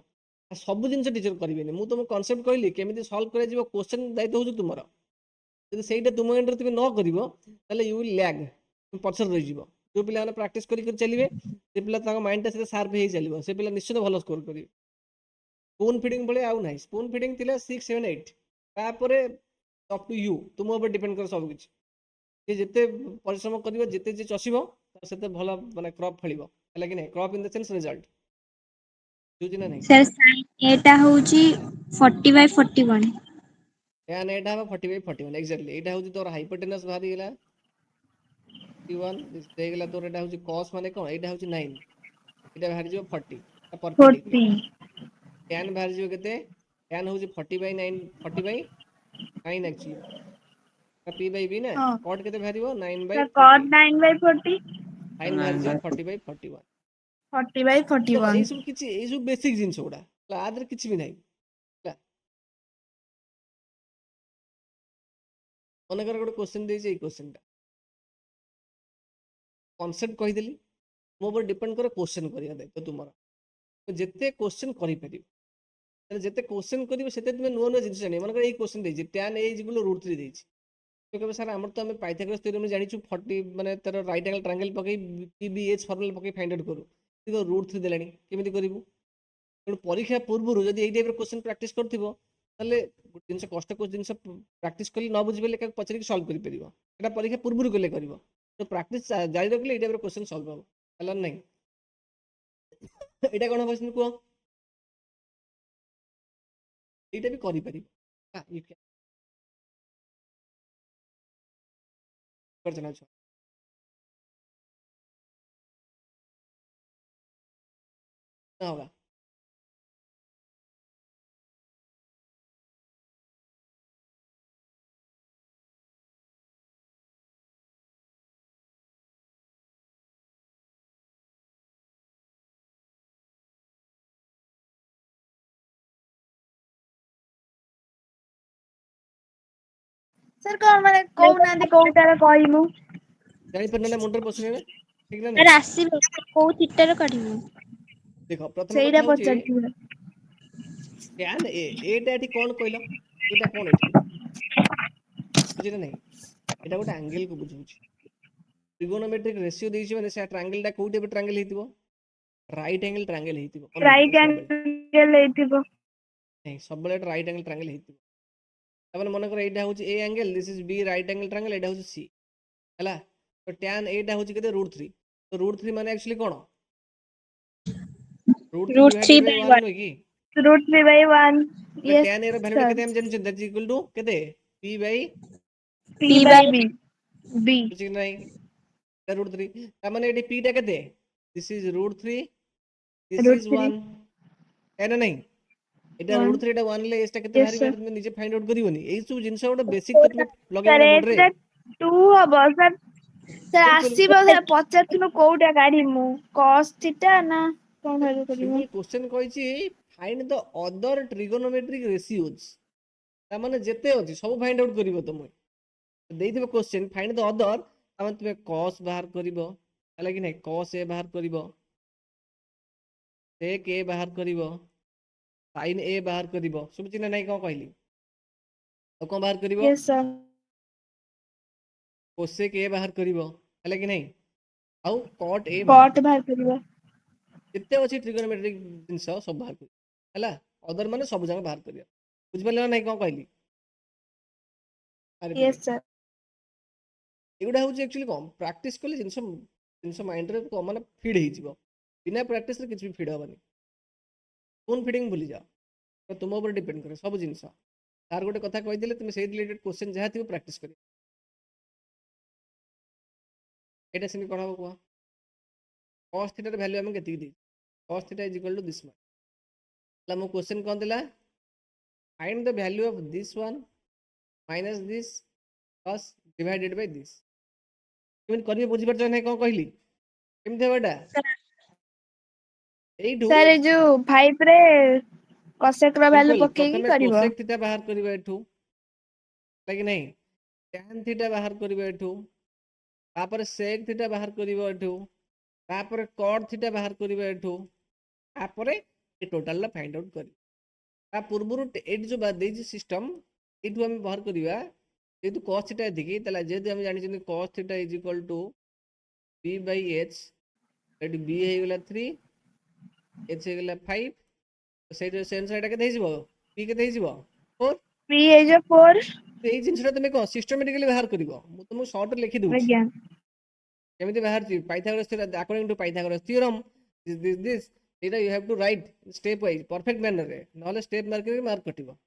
सब जिंस टीचर करिवेनी मु तुम कांसेप्ट कहली केमिति सॉल्व करे जीवो क्वेश्चन दायित्व होछि तुमर यदि ସେଇଟା ତୁମ ଏଣ୍ଡରେ ତୁମେ ନ କରିବ ତାହେଲେ ୟୁ ୱିଲ୍ ଲ୍ୟାଗ୍ ତୁମେ ପଛରେ ରହିଯିବ ଯେଉଁ ପିଲାମାନେ ପ୍ରାକ୍ଟିସ୍ କରି ଚାଲିବେ ସେ ପିଲା ତାଙ୍କ ମାଇଣ୍ଡଟା ସେତେ ସାର୍ପ ହେଇ ଚାଲିବ ସେ ପିଲା ନିଶ୍ଚିତ ଭଲ ସ୍କୋର କରିବେ ସ୍ପୁନ୍ ଫିଡିଂ ଭଳି ଆଉ ନାହିଁ ସ୍ପୁନ୍ ଫିଡିଂ ଥିଲା 6, 7, 8 ତାପରେ ଅପ୍ ଟୁ ୟୁ ତୁମ ଉପରେ ଡିପେଣ୍ଡ କରେ ସବୁ କିଛି ସେ ଯେତେ ପରିଶ୍ରମ କରିବ ଯେତେ ଯିଏ ଚଷିବ ସେତେ ଭଲ ମାନେ କ୍ରପ୍ ଫଳିବ ହେଲା କି ନାହିଁ crop in the sense result ବୁଝୁଛି ନା ନାହିଁ सर sin एटा होची 40/41 tan ଏଇଟା ହବ 40/41 ଏକ୍ସାକ୍ଟଲି ଏଇଟା ହଉଛି ତୋର ହାଇପୋଟେନସ୍ ବାହାରି ଗଲା 41 ହେଇଗଲା ତୋର ଏଇଟା ହଉଛି cos ମାନେ କଣ ଏଇଟା ହଉଛି 9 ଏଇଟା ବାହାରି ଯିବ 40 ପରପେଣ୍ଡିକୁଲାର 40 tan ବାହାରି ଯିବ କେତେ tan ହଉଛି 40/9 40/9 actually p by b ନା ହଁ cot କେତେ ବାହାରିବ सर cot 9/40 9/40 sin ବାହାରି ଯିବ 40/41 ଦେଖ 40/41 ଏଇ ସବୁ କିଛି ଏଇ ସବୁ ବେସିକ ଜିନିଷ ଗୁଡା ହେଲା ଆ ଦେହରେ କିଛି ବି ନାହିଁ ହେଲା ମନେକର ଗୋଟେ କ୍ୱେଶ୍ଚନ ଦେଇଛି ଏଇ କ୍ୱେଶ୍ଚନଟା କନସେପ୍ଟ କହିଦେଲି ମୋ ଉପରେ ଡିପେଣ୍ଡ କରେ କ୍ୱେଶ୍ଚନ କରିବା ଦାୟିତ୍ୱ ତୁମର ଯେତେ କ୍ୱେଶ୍ଚନ କରିପାରିବ ତାହେଲେ ଯେତେ କ୍ୱେଶ୍ଚନ କରିବ ସେତେ ତୁମେ ନୂଆ ନୂଆ ଜିନିଷ ଜାଣିବ ମନେକର ଏଇ କ୍ୱେଶ୍ଚନ ଦେଇଛି tan a √3 ଦେଇଛି ତ କହିବେ ସାର୍ ଆମର ତ ଆମେ ପାଇଥାଗୋରାସ ଥିଓରେମ୍ ଜାଣିଛୁ 40 ମାନେ ତାର ରାଇଟ୍ ଆଙ୍ଗେଲ ଟ୍ରାଙ୍ଗେଲ ପକେଇ PBH ଫର୍ମୁଲା ପକେଇ ଫାଇଣ୍ଡ ଆଉଟ୍ କରୁ କିନ୍ତୁ √3 ଦେଲାଣି କେମିତି କରିବୁ ତେଣୁ ପରୀକ୍ଷା ପୂର୍ବରୁ ଯଦି ଏଇ ଟାଇପ୍ର କ୍ୱେଶ୍ଚନ ପ୍ରାକ୍ଟିସ୍ କରିଥିବ ତାହେଲେ ଗୋଟେ ଜିନିଷ କଷ୍ଟ ଜିନିଷ ପ୍ରାକ୍ଟିସ୍ କଲେ ନ ବୁଝିପାରିଲେ କାହାକୁ ପଚାରିକି ସଲ୍ଭ କରିପାରିବ ସେଟା ପରୀକ୍ଷା ପୂର୍ବରୁ କଲେ କରିବ ତ ପ୍ରାକ୍ଟିସ୍ ଜାରି ରଖିଲେ ଏଇ ଟାଇପ୍ର କ୍ୱେଶ୍ଚନ ସଲ୍ଭ ହବ ହେଲା ନାହିଁ ଏଇଟା କ'ଣ ହବ ସେମିତି କୁହ এইটা ବି କରିପାରିବ ବୁଝିପାରୁଛ ନା होगा सर कौन माने कहउनांती कोउटार कहिमु ଜାଣିପାରିଲେ ନା ମୁଣ୍ଡରେ ପଶୁନି ନା ଠିକ ନା सर ନାହିଁ आसीबो कोउ थिटार काढिबो ଦେଖ ପ୍ରଥମ ସେଇଟା କଥା ହଉଛି ପଚାରିଥିବ tan a ଏଟା ଏଠି କ'ଣ କହିଲ ଏଇଟା କ'ଣ ଏଠି ବୁଝିଲେ ନା ନାହିଁ ଏଟା ଗୋଟେ ଆଙ୍ଗେଲ କୁ ବୁଝଉଛି ଟ୍ରିଗୋନୋମେଟ୍ରିକ ରେସିଓ ଦେଇଛି ମାନେ ସେ ଟ୍ରାଙ୍ଗେଲ ଟା କୋଉ ଟାଇପ ଟ୍ରାଙ୍ଗେଲ ହେଇଥିବ ରାଇଟ ଆଙ୍ଗେଲ ଟ୍ରାଙ୍ଗେଲ ହେଇଥିବ ମନେ राइट ରଖିବ ସବୁବେଳେ एंगल लेथिबो ନାହିଁ ସବୁବେଳେ ରାଇଟ ଆଙ୍ଗେଲ ଟ୍ରାଙ୍ଗେଲ ହେଇଥିବ ତାମାନେ ମନେ କର ଏଇଟା ହଉଛି a angle this is b right angle triangle ଏଇଟା ହଉଛି c ହେଲା ତ tan a ଟା ହଉଛି କେତେ √3 ତ √3 ମାନେ एक्चुअली କ'ଣ √3 √3 ଡିଭାଇଡେड ବାଇ by 1 1 ନୁହେଁ କି √3/1 तो यस tan a ର ଭ୍ୟାଲୁ ଟା सर କେତେ ଆମେ ଜାଣିଛୁ दैट इज इक्वल टू କେତେ p by p p by by b b ବୁଝି କି ନାହିଁ ତା √3 ତା ମାନେ ଏଠି p ଟା କେତେ ଦିस ଇଜ √3 ଦିस ଇଜ √3 1 है ना नहीं এটা 1 √3 ଟା 1 ଲେ ଏଟା କେତେ यस ବାହାରିବ सर ଏଟା ତୁମେ ନିଜେ फाइंड आउट କରିବନି ଏଇ ସବୁ ଜିନିଷ ଗୋଟେ ବେସିକ ତ ତୁମେ ଲଗେଇବ सर ନା ମୁଣ୍ଡରେ एटा 2 हबो सर सर सिंपल आसीबो सर पचारथिनो कोउटा काढिमु cos थीटा ना कोन भाबे करिमु सिंपल क्वेश्चन କହିଛି find the other trigonometric ratios ତା ମାନେ ଯେତେ ଅଛି ସବୁ फाइंड आउट କରିବ ତମେ ଦେଇଥିବ क्वेश्चन फाइंड द अदर ତା ମାନେ ତୁମେ cos ବାହାର କରିବ ହେଲା କି ନାହିଁ cos a ବାହାର କରିବ sec a ବାହାର କରିବ sin a ବାହାର କରିବ ଶୁଭୁଛି ନା ନାହିଁ କ'ଣ କହିଲି ଆଉ କ'ଣ ବାହାର କରିବ यस सर cosec a ବାହାର କରିବ ହେଲା କି ନାହିଁ ଆଉ cot a ବାହାର कट बाहर करिवो ଯେତେ ଅଛି ଟ୍ରିଗୋନୋମେଟ୍ରିକ ଜିନିଷ ସବୁ ବାହାର କରିବ ହେଲା ଅଦର ମାନେ ସବୁ ଯାକ ବାହାର କରିବ ବୁଝିପାରିଲ ନା ନାହିଁ କ'ଣ କହିଲି ଆରେ ପିଲେ यस सर ଏଗୁଡ଼ା ହେଉଛି ଆକ୍ଚୁଆଲି କ'ଣ ପ୍ରାକ୍ଟିସ୍ କଲେ ଜିନିଷ ଜିନିଷ ମାଇଣ୍ଡରେ ମାନେ ଫିଡ୍ ହେଇଯିବ बिना प्रैक्टिस किसी भी फिड हेनी स्पून फिडिंग भूली जाओ तो तुम ऊपर डिपेंड करे सब जिन तार गोटे कथा कहीदेले तुम से रिलेटेड क्वेश्चन जहाँ थी प्रैक्टिस कर एटा सेमी कौन हम कह cos थीटा वैल्यू आम के cos theta is equal to this one मो क्वेश्चन कौन दिला find the value of this one minus this plus divided by this केमिति करिवे बुझि परछ नै कोन कहली केमिति हेबाटा एइठू सर जो 5 रे cosec ର value सिंपल ପକେଇକି प्रथमे କରିବ cosec थीटा बाहर करिवे एठू लाइक नहीं tan थीटा बाहर करिवे एठू तापर sec थीटा बाहर करिवे एठू तापर cot थीटा बाहर करिवे एठू तापर ए टोटल ला फाइंड आउट करी ता पूर्वरु एट जो बा देजी सिस्टम एठू हम बाहर करिवा जेतु cos थीटा दिकी तला जेतु हम जानि छिन cos theta is equal to b by h एट b हे गेला 3 h हे गेला 5 से सेन साइड के देई जिवो p के देई जिवो 4 p है जो 4 एई जिनसटा तुमे को सिस्टमैटिकली बाहर करिवो मु तुम शॉर्ट लिखि दउछि आज्ञा केमिति बाहर छि Pythagoras theorem according to Pythagoras theorem this एटा you have to write stepwise perfect manner रे नले स्टेप मार्क कटिवो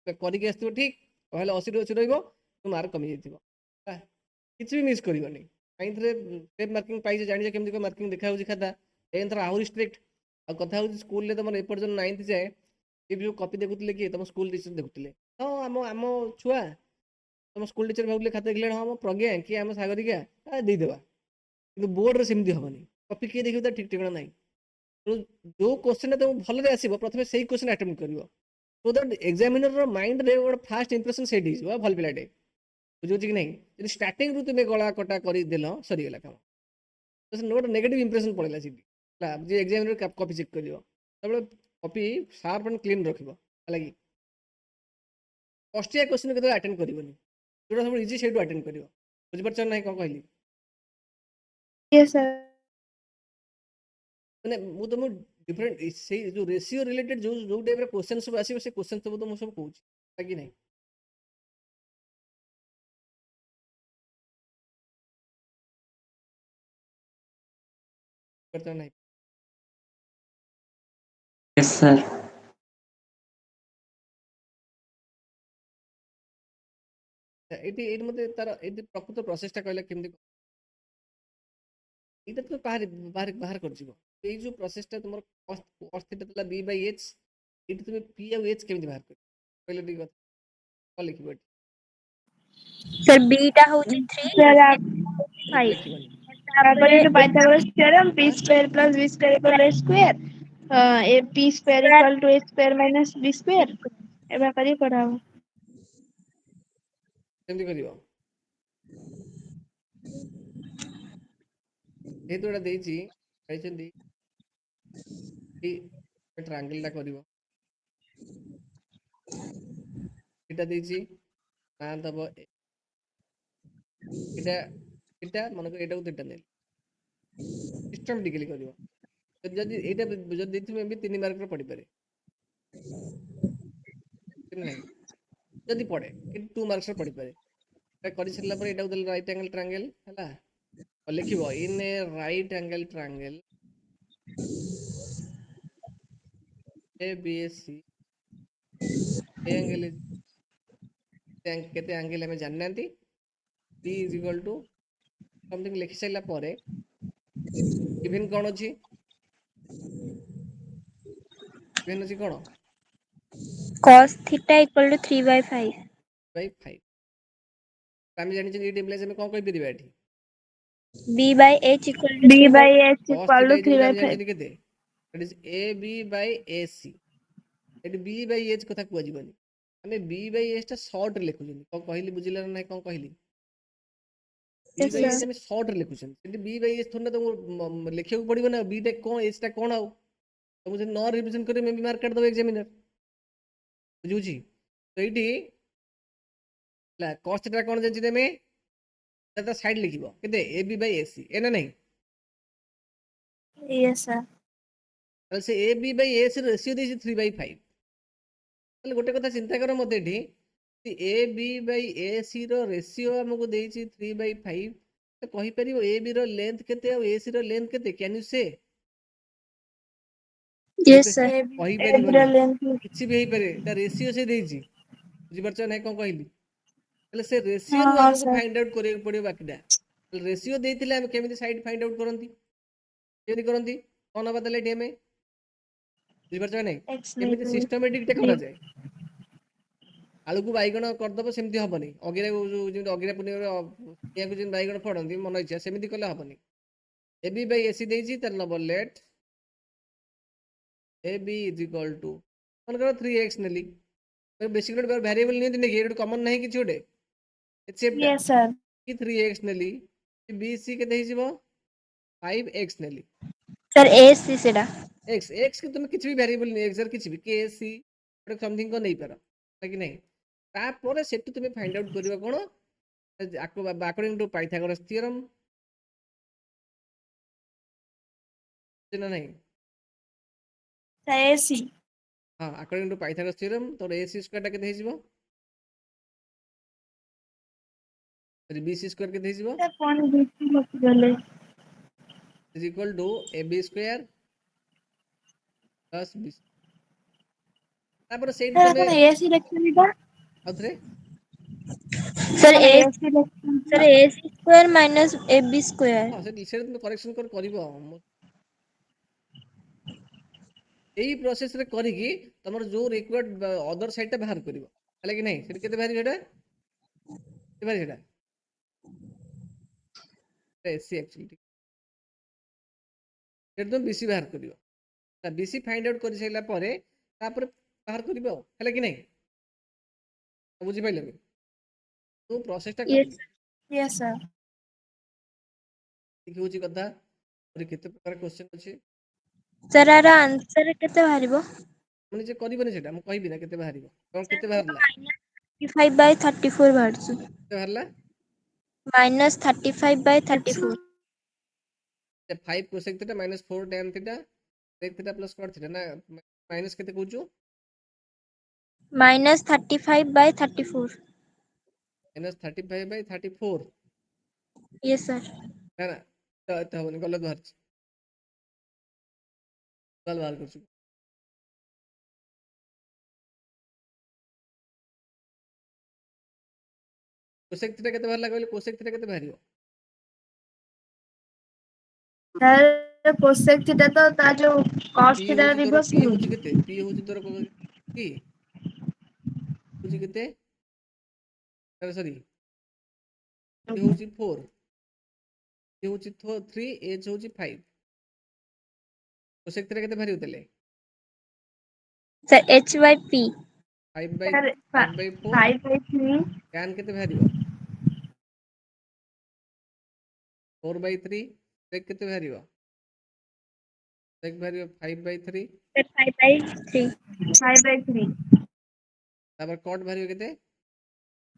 करिके आस्तु ठीक कहले 80 रो 80 रहइबो तो मार्क कमी जइतिबो किछ भी मिस करिवोनी काइथरे स्टेप मार्किंग पाइजे जानि केमिति को मार्किंग देखा होछि खाता एंथरा आहुरी स्ट्रिक्ट आ कथा होछि स्कूल ले तमन एपर जन 9th जाए ए जो कॉपी देखुतले कि तम स्कूल टीचर देखुतले तो आम छुआ तुम स्कूल टीचर भावले खाते देखले हाँ प्रज्ञा कि आम सागरिका दे देवा कि बोर्ड रे सेमती हेनी कॉपी किए देखिए ठीक ठिकाना ना तो जो क्वेश्चन तुम भल आसो प्रथम से क्वेश्चन अटेम्प्ट कर सो दैट एग्जामिनर माइंड रे गोटे फास्ट इंप्रेशन सेट हो भल पिलाटे बुझे कि नहीं यदि स्टार्टिंग रु तुम्हें गला कटा करदेल सरीगला कम तो गोटे नेगेटिव इंप्रेशन पड़ेगा जी एग्जामिनर कॉपी चेक कर तब कॉपी शार्प एंड क्लीन रख लगे कष्टिया क्वेश्चन के अटेंड करनी जोटा सब इजी से अटेंड कर बुझीपार ना कौन कहली यस सर मैंने मु तुम डिफरेंट से जो रेशियो रिलेटेड जो जो टाइप क्वेश्चन सब आसीबो से क्वेश्चन सब तो मु सब कहूची ताकि नहीं करता नहीं Yes, sir. एटी एटी मते तार एटी प्रकृत प्रोसेसटा कहला केमती एटा तो बाहर बाहर बाहर कर जीवो ए जो प्रोसेसटा तुमर cos थीटा तला b by h एटी तुम p और h केमती बाहर कर पहले ठीक बात कल लिखिबो सर बीटा होची 3 सर आप 5 लिखिबो तापर जो Pythagoras theorem p square plus v square equal a square a p square equal to a square minus b square एबा करी पढ़ाओ केमती करिवो ए तोडा देइची कहचंदी ई ट्रायंगल ला करिवो एटा देइची ना दबो एटा एटा मन को एटा को तीटा नेल सिस्टमैटिकली करिवो जदि एटा जदि तुमे भी 3 मार्क रो पड़ी पारे नहीं जदि पड़े 2 मार्क्स रो पड़ी पारे एटा करि सरला पर एटा उदल राइट एंगल ट्रायंगल हला और लिखिबो in a right angle triangle ABC angle केते एंगल हमें जाननांती P is equal to something लिखि सैला परे गिवन कोन अछि गिवन अछि कोन cos theta equal to 3 by 5 by 5 हम जानि जे इ इम्प्लाइज हमें कोन कहि दिबा एठी b by h equal to b 3 by by h cos equal theta to 3 हम by जानि 5 जे केते that is AB by AC एठी B by H कथा कुआ जीवनी हमें B by H ता शॉर्ट रे लिखु जनी कोन कहली बुझिला ना कोन कहली B Yes, by sir. H हमें शॉर्ट रे लिखु छन B by H थोड़ा तो लिखियो पड़िबो ना B टा कोन H टा कोन आउ तो मुझे न रिवीजन करे में भी मार्क काट दो एग्जामिनर बुझुची तो एठी ला cos थीटा कोन जंची देमे ता साइड लिखिबो केते AB by AC एना नहीं यस सर ताले से AB by AC रेशियो देछि 3/5 ताले गोटे कथा चिंता करो मते एठी AB by AC रो रेशियो हमको देछि 3/5 तो कहि परिबो AB रो लेंथ केते और AC रो लेंथ केते कैन यू से Yes sir. कहि AB परिबनी ର length किछि भी हेई पारे ता रेशियो से देछि बुझि परछ नै कोन कहली ताले से रेशियो हाँ रु हाँ हमको सर फाइंड आउट करियो पड़ियो बाकीटा रेशियो देथिले हम केमिति साइड फाइंड आउट करंती केमिति करंती कोन हबा ताले एटी हमें बुझि परछ नै x केमिति नहीं सिस्टमैटिक टे करा जाय आलू को बाइगण करदब सेमती हबनी अगिरा जेमति अगिरा पुनिया या को जेमति बाइगण फड़ंती मन इच्छा सेमति कले हबनी AB बाय AC देछि तर number let AB is equal to मन करो 3x नेली बेसिक वेरिएबल नहीं दिन ये कॉमन नहीं किछि ओडे एक्सेप्ट yes sir कि 3x नेली BC के देहि जिवो 5x नेली सर ए सी सेटा x के तुम किछि भी वेरिएबल नहीं x किछि भी KC समथिंग को नहीं पार कि नहीं तापर सेटु तुम फाइंड आउट करबा कोन अकॉर्डिंग टू पाइथागोरस थ्योरम ना नहीं AC हाँ अकॉर्डिंग टू पाइथागोरस थ्योरम तो AC स्क्वायर टा के देहि जिवो सॉरी BC स्क्वायर के देहि जिवो सर कौन बीच में गले is equal to AB square plus BC तापर सेट सर तुम अपन AC रखनी था आउथरे सर अपन ए AC रखनी सर था A C square minus A B square हाँ से तुम करेक्शन करबो एही प्रोसेस रे करिकी तमर जो रिक्वायर्ड अदर साइड टा बाहर करबो हला कि नहीं सेट केते बाहर हेटा केते बाहर हेटा एसी एक्चुअली सेट तुम BC बाहर करबो ता BC फाइंड आउट कर सैला परे तापर बाहर करबो हला कि नहीं बुझि पाइले तो प्रोसेस टा यस कर yes sir देखि होची कथा और केते प्रकार क्वेश्चन अछि सर आर आंसर केते बाहरिबो माने जे करबने सेटा हम कहबी ना केते बाहरिबो कोन केते बाहरला -35/34 बाहरछु केते बाहरला x -35/34 5 cosec theta minus 4 tan theta sec theta plus cot theta ना माइनस केते कहूछु -35/34 minus 35 by 34 यस सर ना ना तो हबनी गलत बाहर गलत बाहर करछु cosec थीटा केते बाहरला कहले cosec थीटा केते बाहरियो सर cosec थीटा तो ता जो cos p थीटा होची तोर रिवर्स p में होची केते p होची तोर की होची केते सॉरी p होची 4 p होची 3 h होची 5 cosec थीटा केते बाहरियो तले sir h/p 5 by sir 5 by 4 5/3 tan केते बाहरियो 4 by 3 sec केते बाहरियो sec बाहरियो 5 by 3 सर 5/3 5/3 तापर cot बाहरियो केते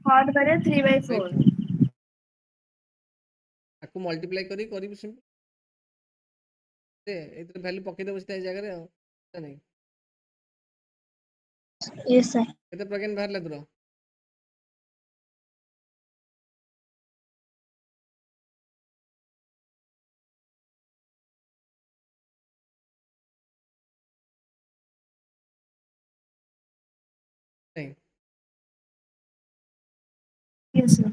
cot करे by 3/4 4 ताकू मल्टीप्लाई करी करिबि सिम एतर वैल्यू पके देबो सिता जगह रे नहीं यस सर केते प्रगेन बाहर ले तोर नहीं yes sir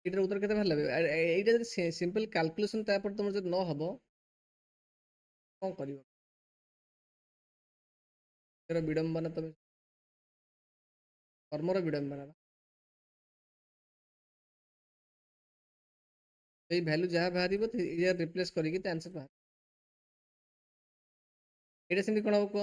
एटर उत्तर केते बाहर लेबे एटा जदी सिंपल कैलकुलेशन तापर तुम जदी न हबो कोन करिवो तेरा विडंबना तमे कर्मर विडंबना ए वैल्यू जहा बाहरिबो या रिप्लेस करिकि त आंसर बाहर एटा सेमि कोन हबो को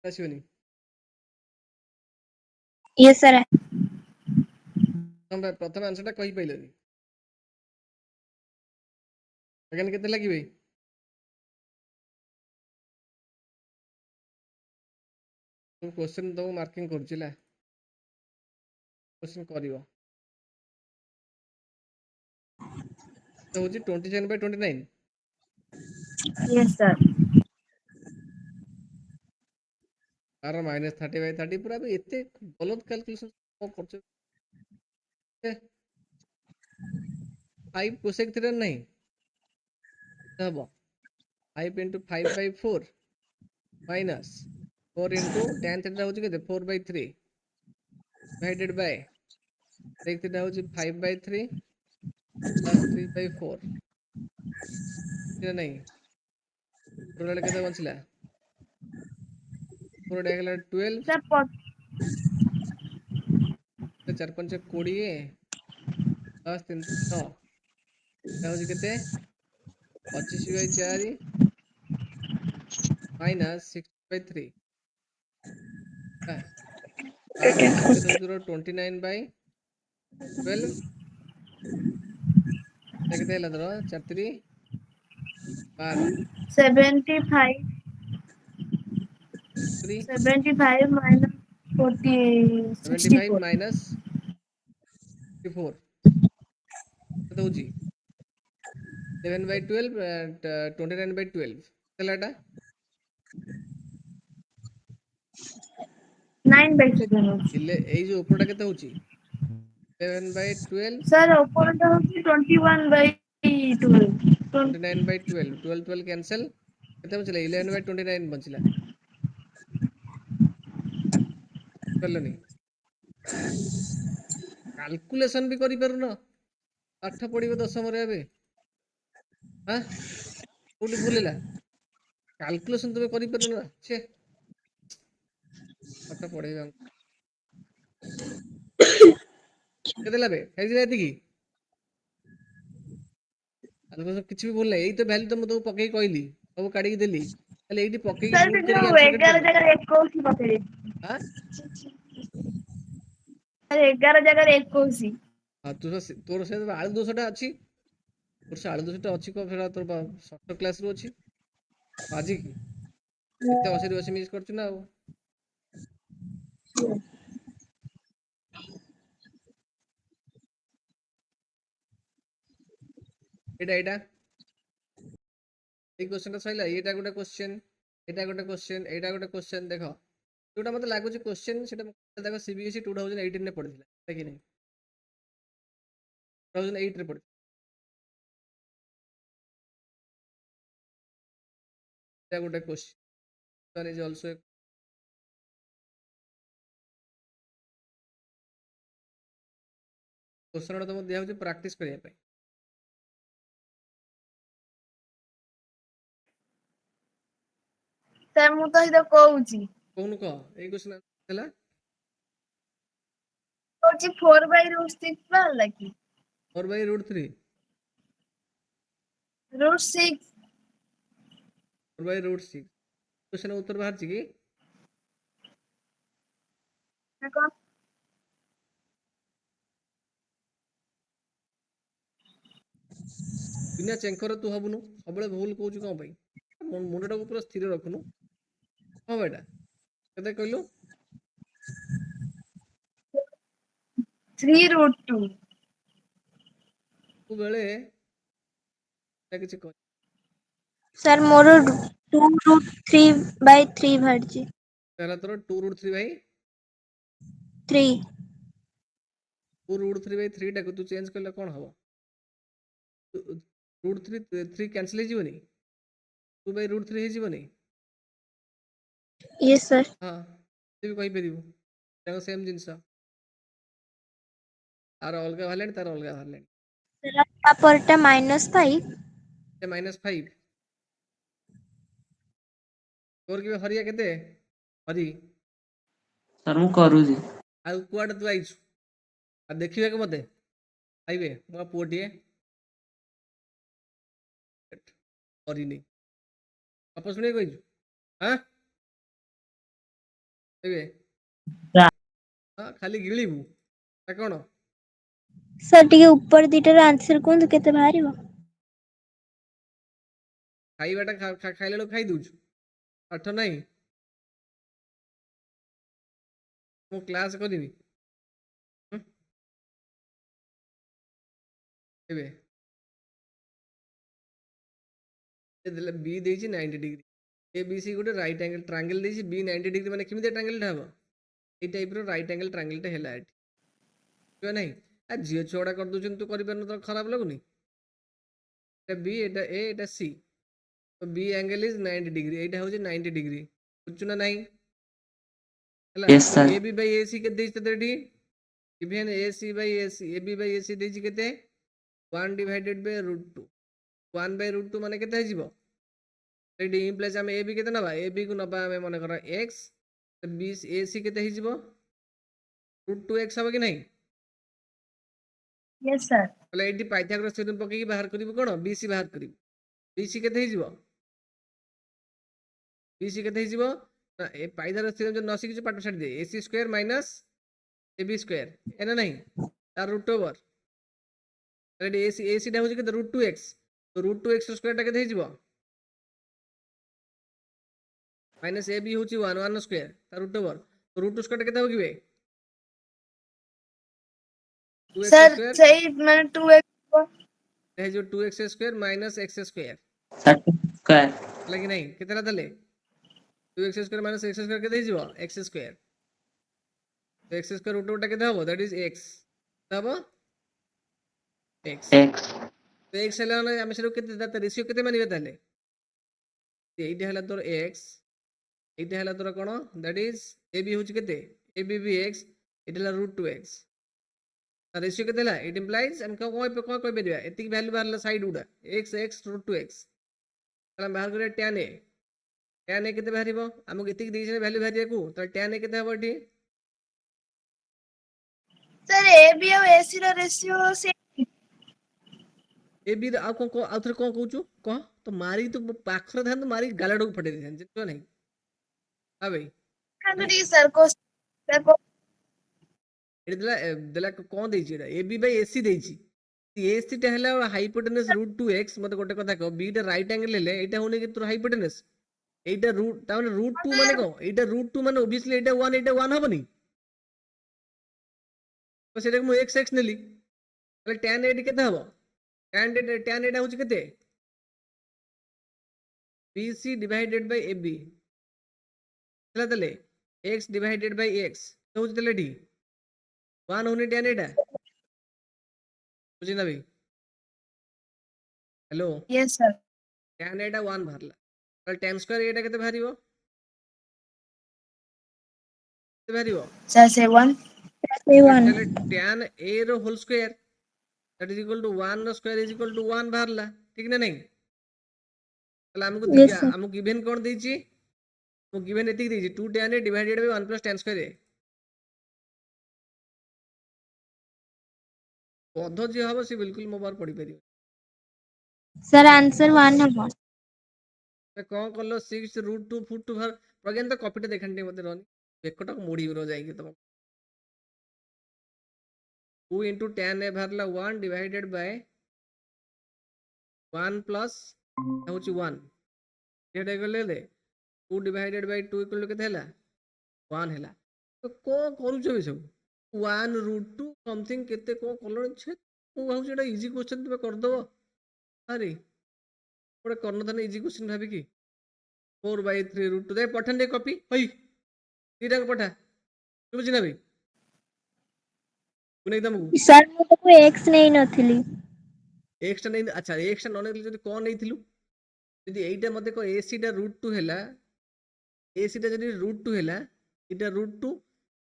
आसीबनी यस सर प्रथम आंसरटा कहि पाइलनि सेकेंड केते लागिबे क्वेश्चन तो मार्किंग करछिला क्वेश्चन करिवो तो होची 27/29 यस सर आर -30/30 पूरा भी एते गलत कैलकुलेशन करछ 5 कोसेक थीटा नहीं हबो 5 into 5/4 minus 4 into tan theta होची केते 4/3 divided by sec theta होची 5/3 plus 3/4 नहीं टोटल केते बंचला पूरा डेगला 12 सर 4 5 20 plus 3 6 होची केते 25/4 minus 6/3 तार से केते होची 29/12 केते ହେଲା धर 4 3 12 75 3 minus 40 75 64 minus 64 केते होची 7/12 and 29/12 केला एटा 9/7 इले एई जो ऊपरटा केते होची 7/12 सर ऊपरटा होची 21/12 29/12 12 12 कैंसिल केते बचला 11/29 बचला करलनी कैलकुलेशन भी करि परनो पाठ पढिबो दशम रे बे हां कोठी भूलिला कैलकुलेशन तबे करि परनो छे पाठ पढेगा केते लाबे हेजि जाती की कैलकुलेशन किछ भी भूल नै एई तो वैल्यू तो म तो पकई कहली सब काढी देली ताले एइटी पकई सर पुट जो करी आंसर कट 11 करना जगह 21 पकड़े हां सर 11 जगह 21 हां तोर से आलू दोसटा अछि तोर से आलू दोसटा अछि को फेरा तोर षष्ठ क्लास रो अछि आजि की एते 80 80 मिस करछु ना एटा এই क्वेश्चन सहिला एटा गोटे क्वेश्चन एटा गोटे क्वेश्चन एटा गोटे क्वेश्चन देखो जोटा मते लागु छै क्वेश्चन सेटा देखो सीबीएसई 2018 ने पढिथिला देखि नै 2008 रे पढि एटा गोटे क्वेश्चन इज आल्सो क्वेश्चन तो दिया होछि प्रैक्टिस करिया पे सर मु तो इधर कहूची कोन को ए क्वेश्चन देला कहूची 4/√6 बाहर की 4/√3 √6 4/√6 क्वेश्चन उत्तर बाहर छी की देखो बिना चेंकर तू हबुनु सबले भूल कहूछु कोन भाई मुंडटा को पूरा स्थिर रखुनु हां बेटा केते कहलु 3√2 तू बेले किछि कह सर मोर 2√3/3 बाहरची पहला तोर 2√3/3 3 2√3/3 टा को तू चेंज करले कोन हबो √3 कैंसिल हो जीवनी 2/√3 हो जीवनी यस सर हां तू भी कहि परिबु ताको सेम जिंस आर अलगा भालेन तार अलगा भालेन सर आ परटा -5 ए -5 तोर के हरिया केते हरि सर मु करूजी आ कुआड तू आइछु आ देखिबे के मते आइबे मो पुओटिए हरि नहीं वापस सुने कहिछु हां आइबे हां खाली गिळिबु ता कोन सर टिके ऊपर दिटार आंसर कोन केते बाहरिबो खाइबाटा खाइला बेलକୁ ଖାଇ ଦଉଛୁ ପାଠ ନାହିଁ ମୁଁ କ୍ଲାସ୍ କରିବି ଏବେ ଦେଲେ B ଦେଇଛି 90 डिग्री ABC ଗୋଟେ ରାଇଟ୍ ଆଙ୍ଗେଲ ଟ୍ରାଙ୍ଗେଲ ଦେଇଛି B 90 डिग्री ମାନେ କେମିତି ଟ୍ରାଙ୍ଗେଲଟା ହବ এই ଟାଇପର ରାଇଟ୍ ଆଙ୍ଗେଲ ଟ୍ରାଙ୍ଗେଲଟା ହେଲା ଏଠି ବୁଝିବ ନାହିଁ ଆ ଝିଅ ଛୁଆଟା କରିଦେଉଛନ୍ତି ତୁ କରିପାରୁନୁ ତ ଖରାପ ଲାଗୁନି এটা B এটা A এটা C तो B angle is 90 डिग्री एटा हो 90 डिग्री बुझु ना नहीं हला Yes, तो sir. AB by AC के देइछ तरेडी even AC by AC AB by AC देइछ केते 1 divided by √2 1 by √2 माने केते हिजिबो रेडी इंप्लाइज हम AB केते नबा AB को नबा हम माने कर x तो 20 AC केते हिजिबो √2x हबो कि नहीं यस सर बोले एडी पाइथागोरस थ्योरम पकेकी बाहर करिवो कोन BC बाहर करिवो BC केते हिजिबो BC केते हिजिबो ना ए पाइथागोरस थ्योरम जो न शिखिछु पाठ छाडी दे AC square minus AB square एना नहीं तार रूट ओवर रेडी AC टा होची केते √2x तो √2x स्क्वायर टा केते हिजिबो माइनस AB होची 1 स्क्वायर तार रूट ओवर तो √2 स्क्वायर केते हो किबे 2x सर स्क्वायर सही मैंने 2x है जो 2x square minus x square square लगी नहीं कितना दले 2x square minus x square केते हिजिबो x स्क्वायर तो x स्क्वायर रूट ओवर टा केते हबो दैट इज x हबो x एक्स तो x हेला ना हम सेरो केते दाता रेशियो केते मानिबे ताले एइटा हेला तोर x एइटा हेला तोर कोन दैट इज ab होची केते ab भी x एटा हेला √2x रेशियो केते हेला इट इंप्लाइज हम को कोइ बेरिया एतिक वैल्यू बाहरला साइड उडा x x √2x तला बाहर करे tan a केते बाहरिबो हमक एतिक देइछे वैल्यू बाहरिया को त tan a केते हबो एठी सर ए बी और एसी रो रेशियो से ए बी आ को आउथरे को कहूछु कह तो मारी तो पाखर धान तो मारी गालाडो फटे दे जेतो नहीं हां भाई कंट्री सर को एडी देला कोन देछि एटा A B by A C A C हला हाइपोटेनस √2x मते गोटे कथा कह बी टा राइट एंगल लेले एटा होने कि तोर हाइपोटेनस एटा रूट ता माने √2 माने को एटा √2 माने ऑब्वियसली एटा 1 हबनी तो सेटा मु x नेली तले tan a केते हबो tan a होची केते BC divided by AB चला तले x divided by x तो होची तले डी 1 होने tan a बुझी ना भाई hello yes sir tan a 1 भरला तले tan स्क्वायर एटा केते भरिबो केते भरिबो सर से 1 तले tan a रो whole square that is equal to 1 रो स्क्वायर इज इक्वल टू 1 भरला ठीक ना नहीं तले हमको दिया हमको गिवन कोन देछि वो गिवन एतिक देछि 2 tan a divided by 1 plus tan square a पद जे हबो से बिल्कुल मो बार पढ़ी परियो सर आंसर 1 हबो ते कोन करलो 6 √2 फुट टू भर प्रज्ञान तो कॉपीटा देखंडी मते रहनी बेकटा मोड़ी रो जाईकी तम 2 into tan a भरला 1 डिवाइडेड बाय 1 प्लस होची 1 एटा गले ले 2 डिवाइडेड बाय 2 इक्वल केते हला 1 हला तो को करू छबे सब 1 √2 समथिंग केते को कलर छे मु भाउ एटा इजी क्वेश्चन तुमे कर दबो अरे ओडे करन थने इजी क्वेश्चन भाबी की 4/3 √2 दे पठन दे कॉपी होई तीटा को पठा बुझी ना भाई कुने एकदम सर मु तो एक्स नहीं नथिली एक्स टा नहीं अच्छा एक्स टा नने जदी कोन नैथिलु जदी एइटा मते को AC टा √2 हैला AC टा जदी √2 हैला इटा √2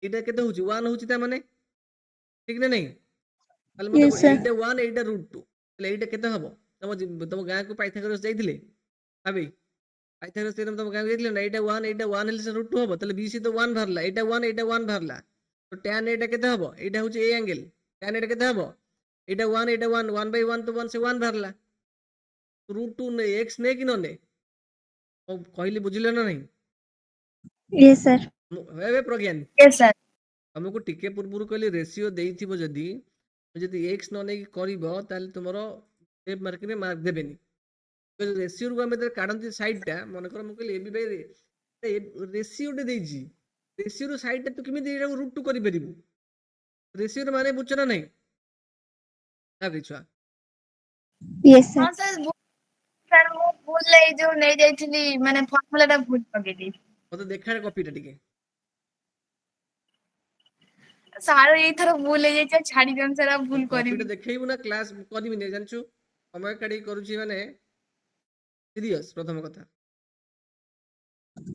इटा केते होची 1 होची ता माने ठीक ना नहीं ताले मते Yes, sir. एइटा 1 एइटा √2 ताले एइटा केते हबो तम गां को पाइथागोरस जाइथिले भाई पाइथागोरस थ्योरम तम गां जाइथिले ना एइटा 1 हेले से √2 हबो ताले BC तो 1 भरला एइटा 1 भरला तो tan एटा केते हबो एइटा होची A एंगल tan एटा केते हबो एटा 1 1 by 1 तो 1 से 1 भरला √2 ने x ने कि न ने कहली बुझिले ना नहीं यस सर एबे प्रज्ञान यस सर हमको टिके पूर्वरु कहली रेशियो देइथिबो जदी ଯଦି x ନ ନେଇକି କରିବ ତାହେଲେ ତୁମର ଷ୍ଟେପ୍ ମାର୍କିଂରେ ମାର୍କ ଦେବେନି। ରେସିଓରୁ ଆମେ ଯେତେବେଳେ କାଢ଼ନ୍ତି ସାଇଡ୍ଟା, ମନେକର ମୁଁ କହିଲି AB ବାଇ ରେସିଓଟେ ଦେଇଛି, ରେସିଓର ସାଇଡ୍ଟା ତୁ କେମିତି ଏଇଟାକୁ ରୁଟ୍ 2 କରିପାରିବୁ? ରେସିଓର ମାନେ ବୁଝଛ ନା ନାହିଁ? ଛୁଆ Yes, sir. ହଁ ସାର୍ ମୁଁ ଭୁଲ ଏଇ ଯୋଉ ନେଇ ଯାଇଥିଲି ମାନେ ଫର୍ମୁଲାଟା ଭୁଲ ପକେଇ ଦେଇଥିଲି। ମତେ ଦେଖା କପିଟା ଟିକେ। ସାର୍ ଏଇଥର ଭୁଲ ହେଇଯାଇଛି, ଆଉ ଛାଡି ଦିଅନ୍ତୁ ସାର୍, ଆଉ ଭୁଲ କପିଟା କରିବି। ଦେଖେଇବୁ ନା କ୍ଲାସ୍ କରିବିନି ଜାଣିଛୁ? ସମୟ କାଢ଼ିକି କରୁଛି ମାନେ ସିରିୟସ୍ ପ୍ରଥମ କଥା।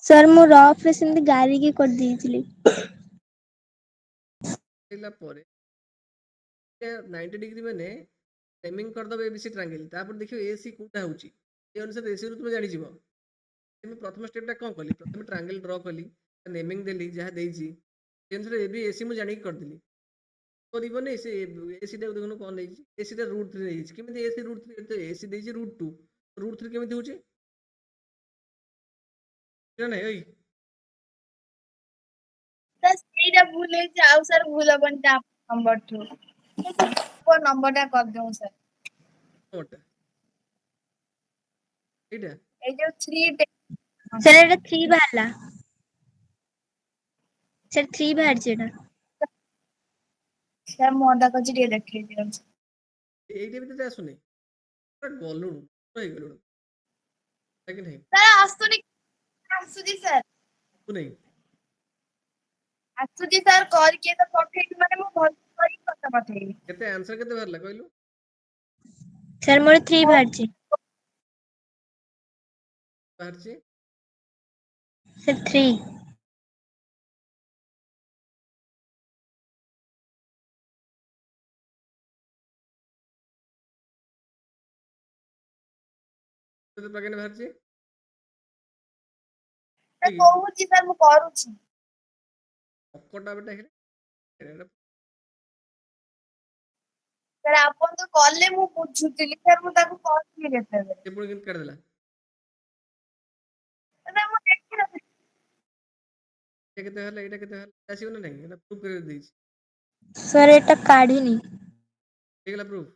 Sir, ମୁଁ ରଫ୍ ରେ ସେମିତି ଗାରିକି କରିଦେଇଥିଲି। ହେଲା ପରେ 90 डिग्री ମାନେ ନେମିଂ କରିଦବ ABC ଟ୍ରାଙ୍ଗେଲ, ତାପରେ ଦେଖିବ AC କୋଉଟା ହଉଛି, ଏ ଅନୁସାରେ AC ରୁ ତୁମେ ଜାଣିଯିବ। ମୁଁ ପ୍ରଥମ ଷ୍ଟେପଟା କ'ଣ କଲି, ପ୍ରଥମେ ଟ୍ରାଙ୍ଗେଲ ଡ୍ର କଲି, ନେମିଂ ଦେଲି ଯାହା ଦେଇଛି, ସେ ଅନୁସାରେ AB AC ମୁଁ ଜାଣିକି କରିଦେଲି। କରିବନି ସେ AC ଟାକୁ ଦେଖୁନୁ କ'ଣ ନେଇଛି, AC ଟା √3 ନେଇଛି। କେମିତି AC √3? ତ AC ଦେଇଛି √2, √3 କେମିତି ହଉଛି ନାଇଁ ଏଇ ସାର୍ ସେଇଟା ଭୁଲ ହେଇଛି, ଆଉ ସାର୍ ଭୁଲ ହବନି ତା ନମ୍ବରଠୁ। ନମ୍ବରଟା କରିଦଉ ସାର୍। ନମ୍ବରଟା ଏଇଟା ଏଇ ଯୋଉ 3 Sir, ଏଟା 3 ବାହାରିଲା। Sir, 3 ବାହାରିଛି ଏଟା। ସାର୍ ମୁଁ ଅଧା କରିଛି, ଟିକେ ଦେଖେଇ ଦିଅନ୍ତୁ। ଏଇଟା ବି ତତେ ଆସୁନି? ଗଲୁଣୁ ହେଇଗଲୁଣୁ କି ନାହିଁ? ସାର୍ ଆସୁନି, ଆସୁଛି ସାର୍, ନାହିଁ ଆସୁଛି ସାର୍, କରିକି ତ ପଠେଇବି, ମାନେ ମୁଁ ଭଲ କରିକି କଥା ପଠେଇବି। କେତେ ଆନ୍ସର କେତେ ବାହାରିଲା କହିଲୁ? Sir, ମୋର 3 ବାହାରିଛି। ବାହାରିଛି Sir, 3। କେତେ ପାଖରେ ବାହାରିଛି? ସାର୍ କହୁଛି ସାର୍, ମୁଁ କରୁଛି। ଅକଟା ବେଟା ହେଲେ ସାର୍ ଆପଣ ତ କଲେ, ମୁଁ ବୁଝୁଥିଲି ସାର୍, ମୁଁ ତାକୁ କହିଲି କେତେବେଳେ। ସେ ପୁଣି କେମିତି କାଢିଦେଲା? ସାର୍ ମୁଁ ଦେଖିନଥିଲି। ଏଇଟା କେତେ ହେଲା, ଏଇଟା କେତେ ହେଲା, ଆସିବ ନା ନାହିଁ? ଏଟା ପ୍ରୁଫ୍ କରି ଦେଇଛି। Sir, ଏଟା କାଢିନି। ହେଇଗଲା ପ୍ରୁଫ୍?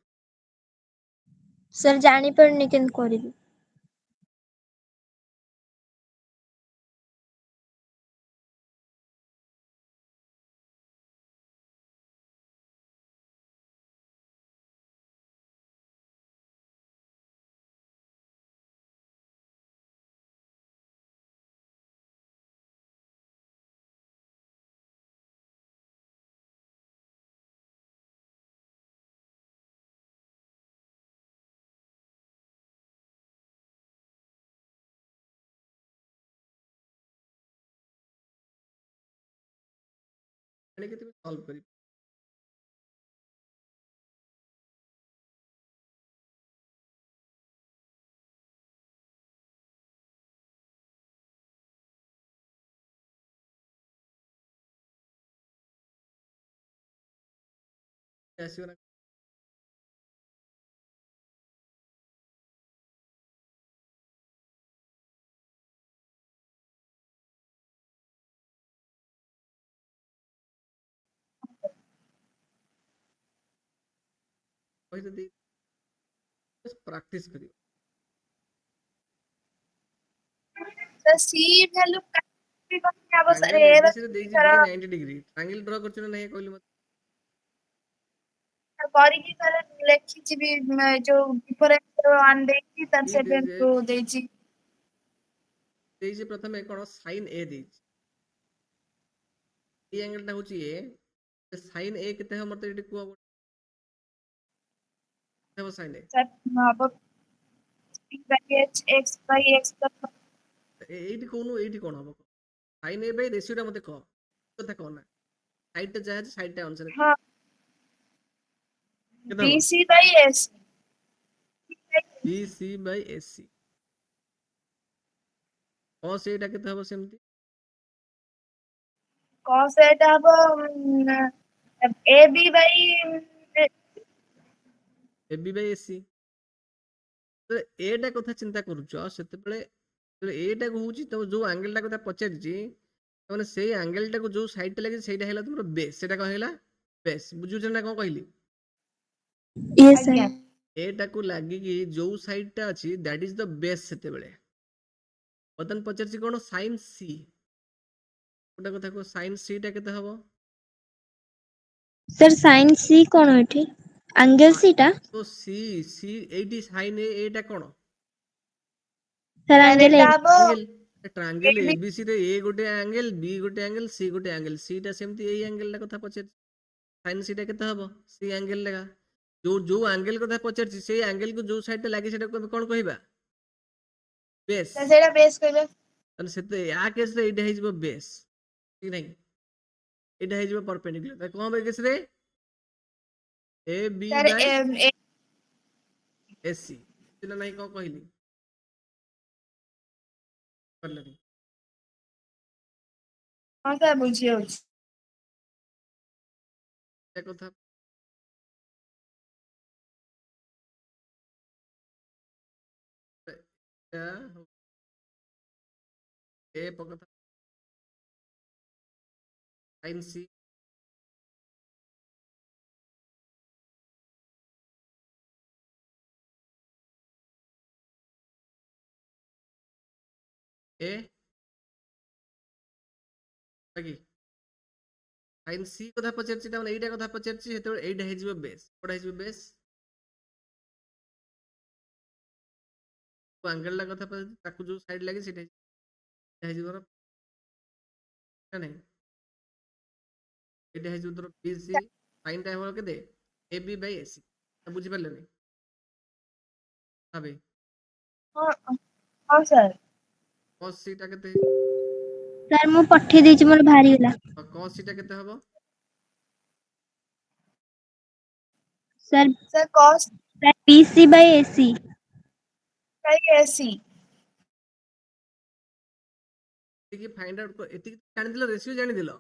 Sir, ଜାଣିପାରୁନି କେମିତି କରିବି। ଆଣିକି ତୁମେ ସଲ୍ଭ କରିବ। ଆସିବ ନା? ପଇସା ଦେଇ ପ୍ରାକ୍ଟିସ କରିବ। ସାର୍ ସି ଭ୍ୟାଲୁ କାଟି ହବ ସାର୍, ଟ୍ରାଙ୍ଗେଲ ଏର ABC ରେ ଦେଇଛି B 90 डिग्री, ଟ୍ରାଙ୍ଗେଲ ଡ୍ର କରୁଛ ନା ନାହିଁ କହିଲୁ ମତେ? କରିକି ସାର୍ ଲେଖିଛି ବି, ଯୋଉ ଡିଫରେନ୍ସ 1 ଦେଇଛି, ତାର B 7 ଦେଇଛି। ଦେଇଛି ପ୍ରଥମେ କ'ଣ ସାଇନ୍ A ଦେଇଛି। এই ଆଙ୍ଗେଲଟା ହଉଛି A, ସାଇନ୍ A କେତେ ହେବ ମତେ ଏଠି କୁହ? କେତେ ହେବ ସାଇନ୍ A? ସାର୍ ହବ x by x plus এইଠି କହୁନୁ, ଏଇଠି କ'ଣ ହବ? ସାଇନ୍ A ବାଇ ରେସିଓଟା ମତେ କହ, କଥା କହ ନା। ସାଇଡ୍ଟା ଯାହା ଅଛି ସାଇଡ୍ଟା ଅନୁସାରେ ହଁ କେତେ ହେବ? BC by AC। BC Bai AC cos A ଟା କେତେ ହେବ ସେମିତି? cos ଏଟା ହବ AB by AB Bai AC। ଯେତେବେଳେ A ଟା କଥା ଚିନ୍ତା କରୁଛ, ସେତେବେଳେ ଏଟାକୁ ହଉଛି ତମ ଯୋଉ ଆଙ୍ଗେଲଟା କଥା ପଚାରିଛି, ତାମାନେ ସେଇ ଆଙ୍ଗେଲଟାକୁ ଯୋଉ ସାଇଡ୍ଟା ଲାଗିଛି ସେଇଟା ହେଲା ତୁମର ବେସ୍। ସେଇଟା କ'ଣ ହେଲା? ବେସ୍। ବୁଝୁଛ ନା କ'ଣ କହିଲି? Yes, sir. ଏଟାକୁ ଲାଗିକି ଯୋଉ ସାଇଡଟା ଅଛି ଦ୍ୟାଟ୍ ଇଜ ଦ ବେସ୍ ସେତେବେଳେ। ବର୍ତ୍ତମାନ ପଚାରିଛି କ'ଣ ସାଇନ୍ ସି। ଗୋଟେ କଥା କୁହ ସାଇନ୍ ସି ଟା କେତେ ହବ? Sir, sin C କଣ ଏଠି? Angle C ଟା? ତ ସି ସି ଏଇଠି ସାଇନ୍ ଏଟା କ'ଣ? Sir, angle A. Angle. Triangle ABC ରେ ଏ ଗୋଟେ ଆଙ୍ଗେଲ ବି ଗୋଟେ ଆଙ୍ଗେଲ ସି ଗୋଟେ ଆଙ୍ଗେଲ। ସିଟା ସେମିତି ଏଇ ଆଙ୍ଗେଲଟା କଥା ପଚାରିଛି। ସାଇନ୍ ସିଟା କେତେ ହବ? ସି ଆଙ୍ଗେଲ ଲେଖା। ଯୋଉ ଆଙ୍ଗେଲ କଥା ପଚାରିଛି ସେଇ ଆଙ୍ଗେଲକୁ ଯୋଉ ସାଇଡଟା ଲାଗି ସେଟାକୁ ଆମେ କ'ଣ କହିବା? ବେସ୍। ସେଇଟା ବେସ୍ କହିବେ। ତାହେଲେ ସେତେ ୟା କେସରେ ଏଇଟା ହେଇଯିବ ବେସ୍ ଠିକ ନାହିଁ? ଏଇଟା ହେଇଯିବ ପରପେଣ୍ଡିକୁଲାର। ତାହେଲେ କ'ଣ ହବ ଏ କେସରେ? ଏ ବି ସାର୍ ବାଇ ଏ ଏସି ନା ନାହିଁ କ'ଣ କହିଲି? ପାରିଲନି? ହଁ ସାର୍ ବୁଝି ହଉଛି। ଏ କଥା ଏ କଥା ସାଇନ୍ ସି ଏ କି ସାଇନ୍ ସି କଥା ପଚାରିଛି ତାମାନେ ଏଇଟା କଥା ପଚାରିଛି ସେତେବେଳେ ଏଇଟା ହେଇଯିବ ବେସ୍। କୋଉଟା ହେଇଯିବ ବେସ୍? ଆଙ୍ଗେଲଟା କଥା ପଚାରିଛି ତାକୁ ଯୋଉ ସାଇଡ୍ ଲାଗେ ସେଇଟା ହେଇଯିବ ନା ନାହିଁ? ଏଇଟା ହେଇଯିବ ଧର BC ସାଇନ୍ଟା ହେବ କେତେ? AB Bai AC। ବୁଝିପାରିଲେନି? ଭାବେ ହଁ ହଁ ସାର୍। cos C ଟା କେତେ ହେଇଯିବ? Sir, ମୁଁ ପଠେଇ ଦେଇଛି ମୋର ବାହାରିଗଲା। cos C ଟା କେତେ ହବ? Sir, sir cos BC by AC. କାହିଁକି AC? ଏତିକି ଫାଇଣ୍ଡ ଆଉଟ୍ ଏତିକି ଜାଣିଦେଲ ରେସିଓ ଜାଣିଦେଲ।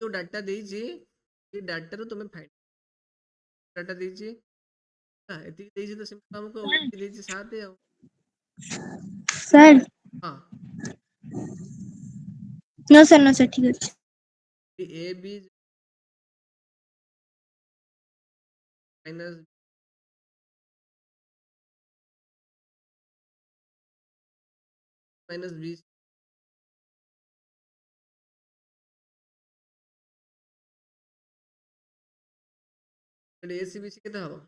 ଯୋଉ ଡାଟା ଦେଇଛି ଏଇ ଡାଟାରୁ ତମେ ଫାଇଣ୍ଡ ଡାଟା ଦେଇଛି ଏତିକି ଦେଇଛି ତ ସେମିତି ଆମକୁ ଏତିକି ଦେଇଛି 7 ଆଉ। Sir, ହଁ no sir, no sir, ଠିକ ଅଛି। A B minus minus 20 A C B C କେତେ ହବ?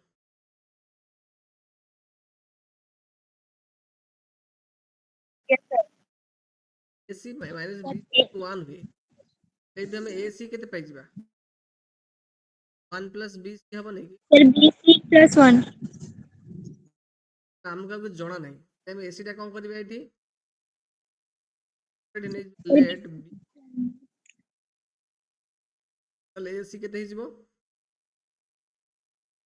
ए सी माइनस 20 1 हुए ସେଇଠି ଆମେ ए सी କେତେ ପାଇଯିବା? 1 ପ୍ଲସ୍ 20 ହବ ନାଇଁ କି? Sir, BC plus 1. ଆମକୁ ଆଉ କିଛି ଜଣା ନାହିଁ। ଆମେ ଏ ସି ଟା କ'ଣ କରିବା ଏଠି? It- ଲେଟ୍ ତାହେଲେ ଏ ସି କେତେ ହେଇଯିବ?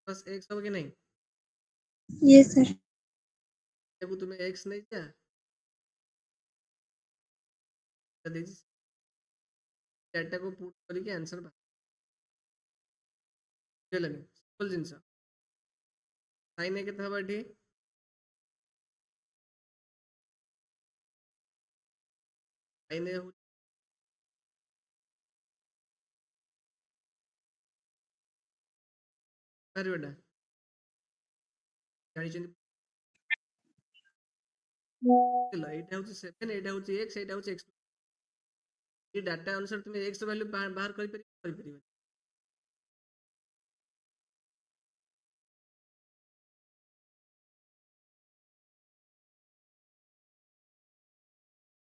ପ୍ଲସ୍ x ହବ କି ନାହିଁ? Yes, sir. ତାକୁ ତୁମେ x ନେଇଯା ଦେଇଛି ଡାଟାକୁ ପୁଟ୍ କରିକି ଆନ୍ସର ବୁଝିହେଲାନି? ସିମ୍ପଲ ଜିନିଷ। ସାଇନ୍ କେତେ ହବ ଏଠି? ସାଇନ୍ ହଉଛି ଏଟା ଜାଣିଛନ୍ତି? ଏଇଟା ହଉଛି 7 ଏଇଟା ହଉଛି x ଏଇଟା ହଉଛି x। এই ডাটা অনুসারে তুমি x ର ଭ୍ୟାଲୁ ବାହାର କରିପାରିବ?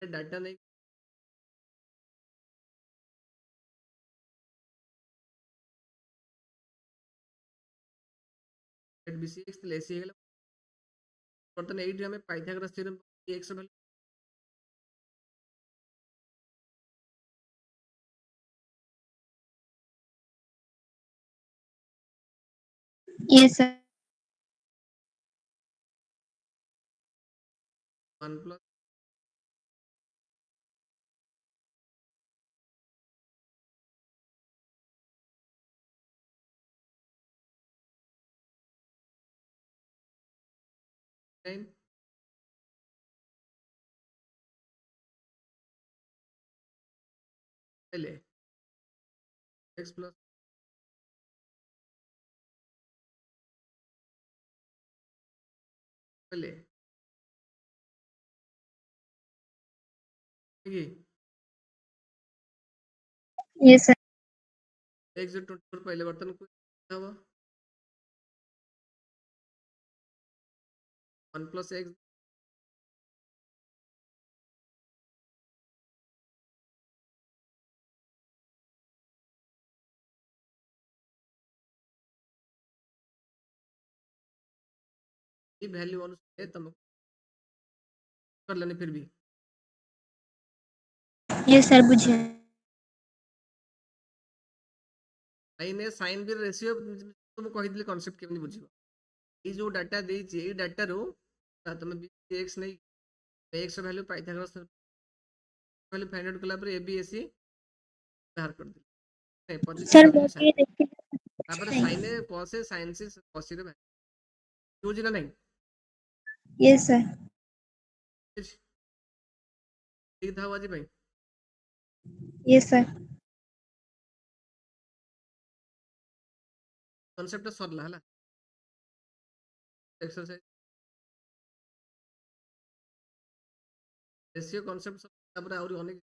डाटा नहीं BC x ତାହେଲେ AC ହେଇଗଲା। ବର୍ତ୍ତମାନ ଏଇଠି ଆମେ ପାଇଥାଗୋରାସ୍ ଥିୟରମ୍ x ର value Yes, sir. 1 plus time ହେଲେ x ପ୍ଲସ୍ पहले ठीक है यस सर। x 24 पहले बर्तन को क्या हुआ 1 प्लस x की वैल्यू अनुसार तुम कर लेने फिर भी यस सर बुझे। साइन साइन भी रेशियो तुम कहिदिले कांसेप्ट केमनी बुझिबो ए जो डाटा देछि ए डाटा रो तुम x नहीं x value Pythagoras value find out कला पर a b c बाहर कर दिले नहीं पोजीशन सर करिले मोटे देखिए तापर नहीं। साइन cos sin से cos रे वैल्यू यूज ना नहीं यस सर। ठीक था बाजी भाई यस सर। कांसेप्ट सरला हला एक्सरसाइज रेशियो कांसेप्ट तापर और अनेक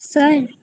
सर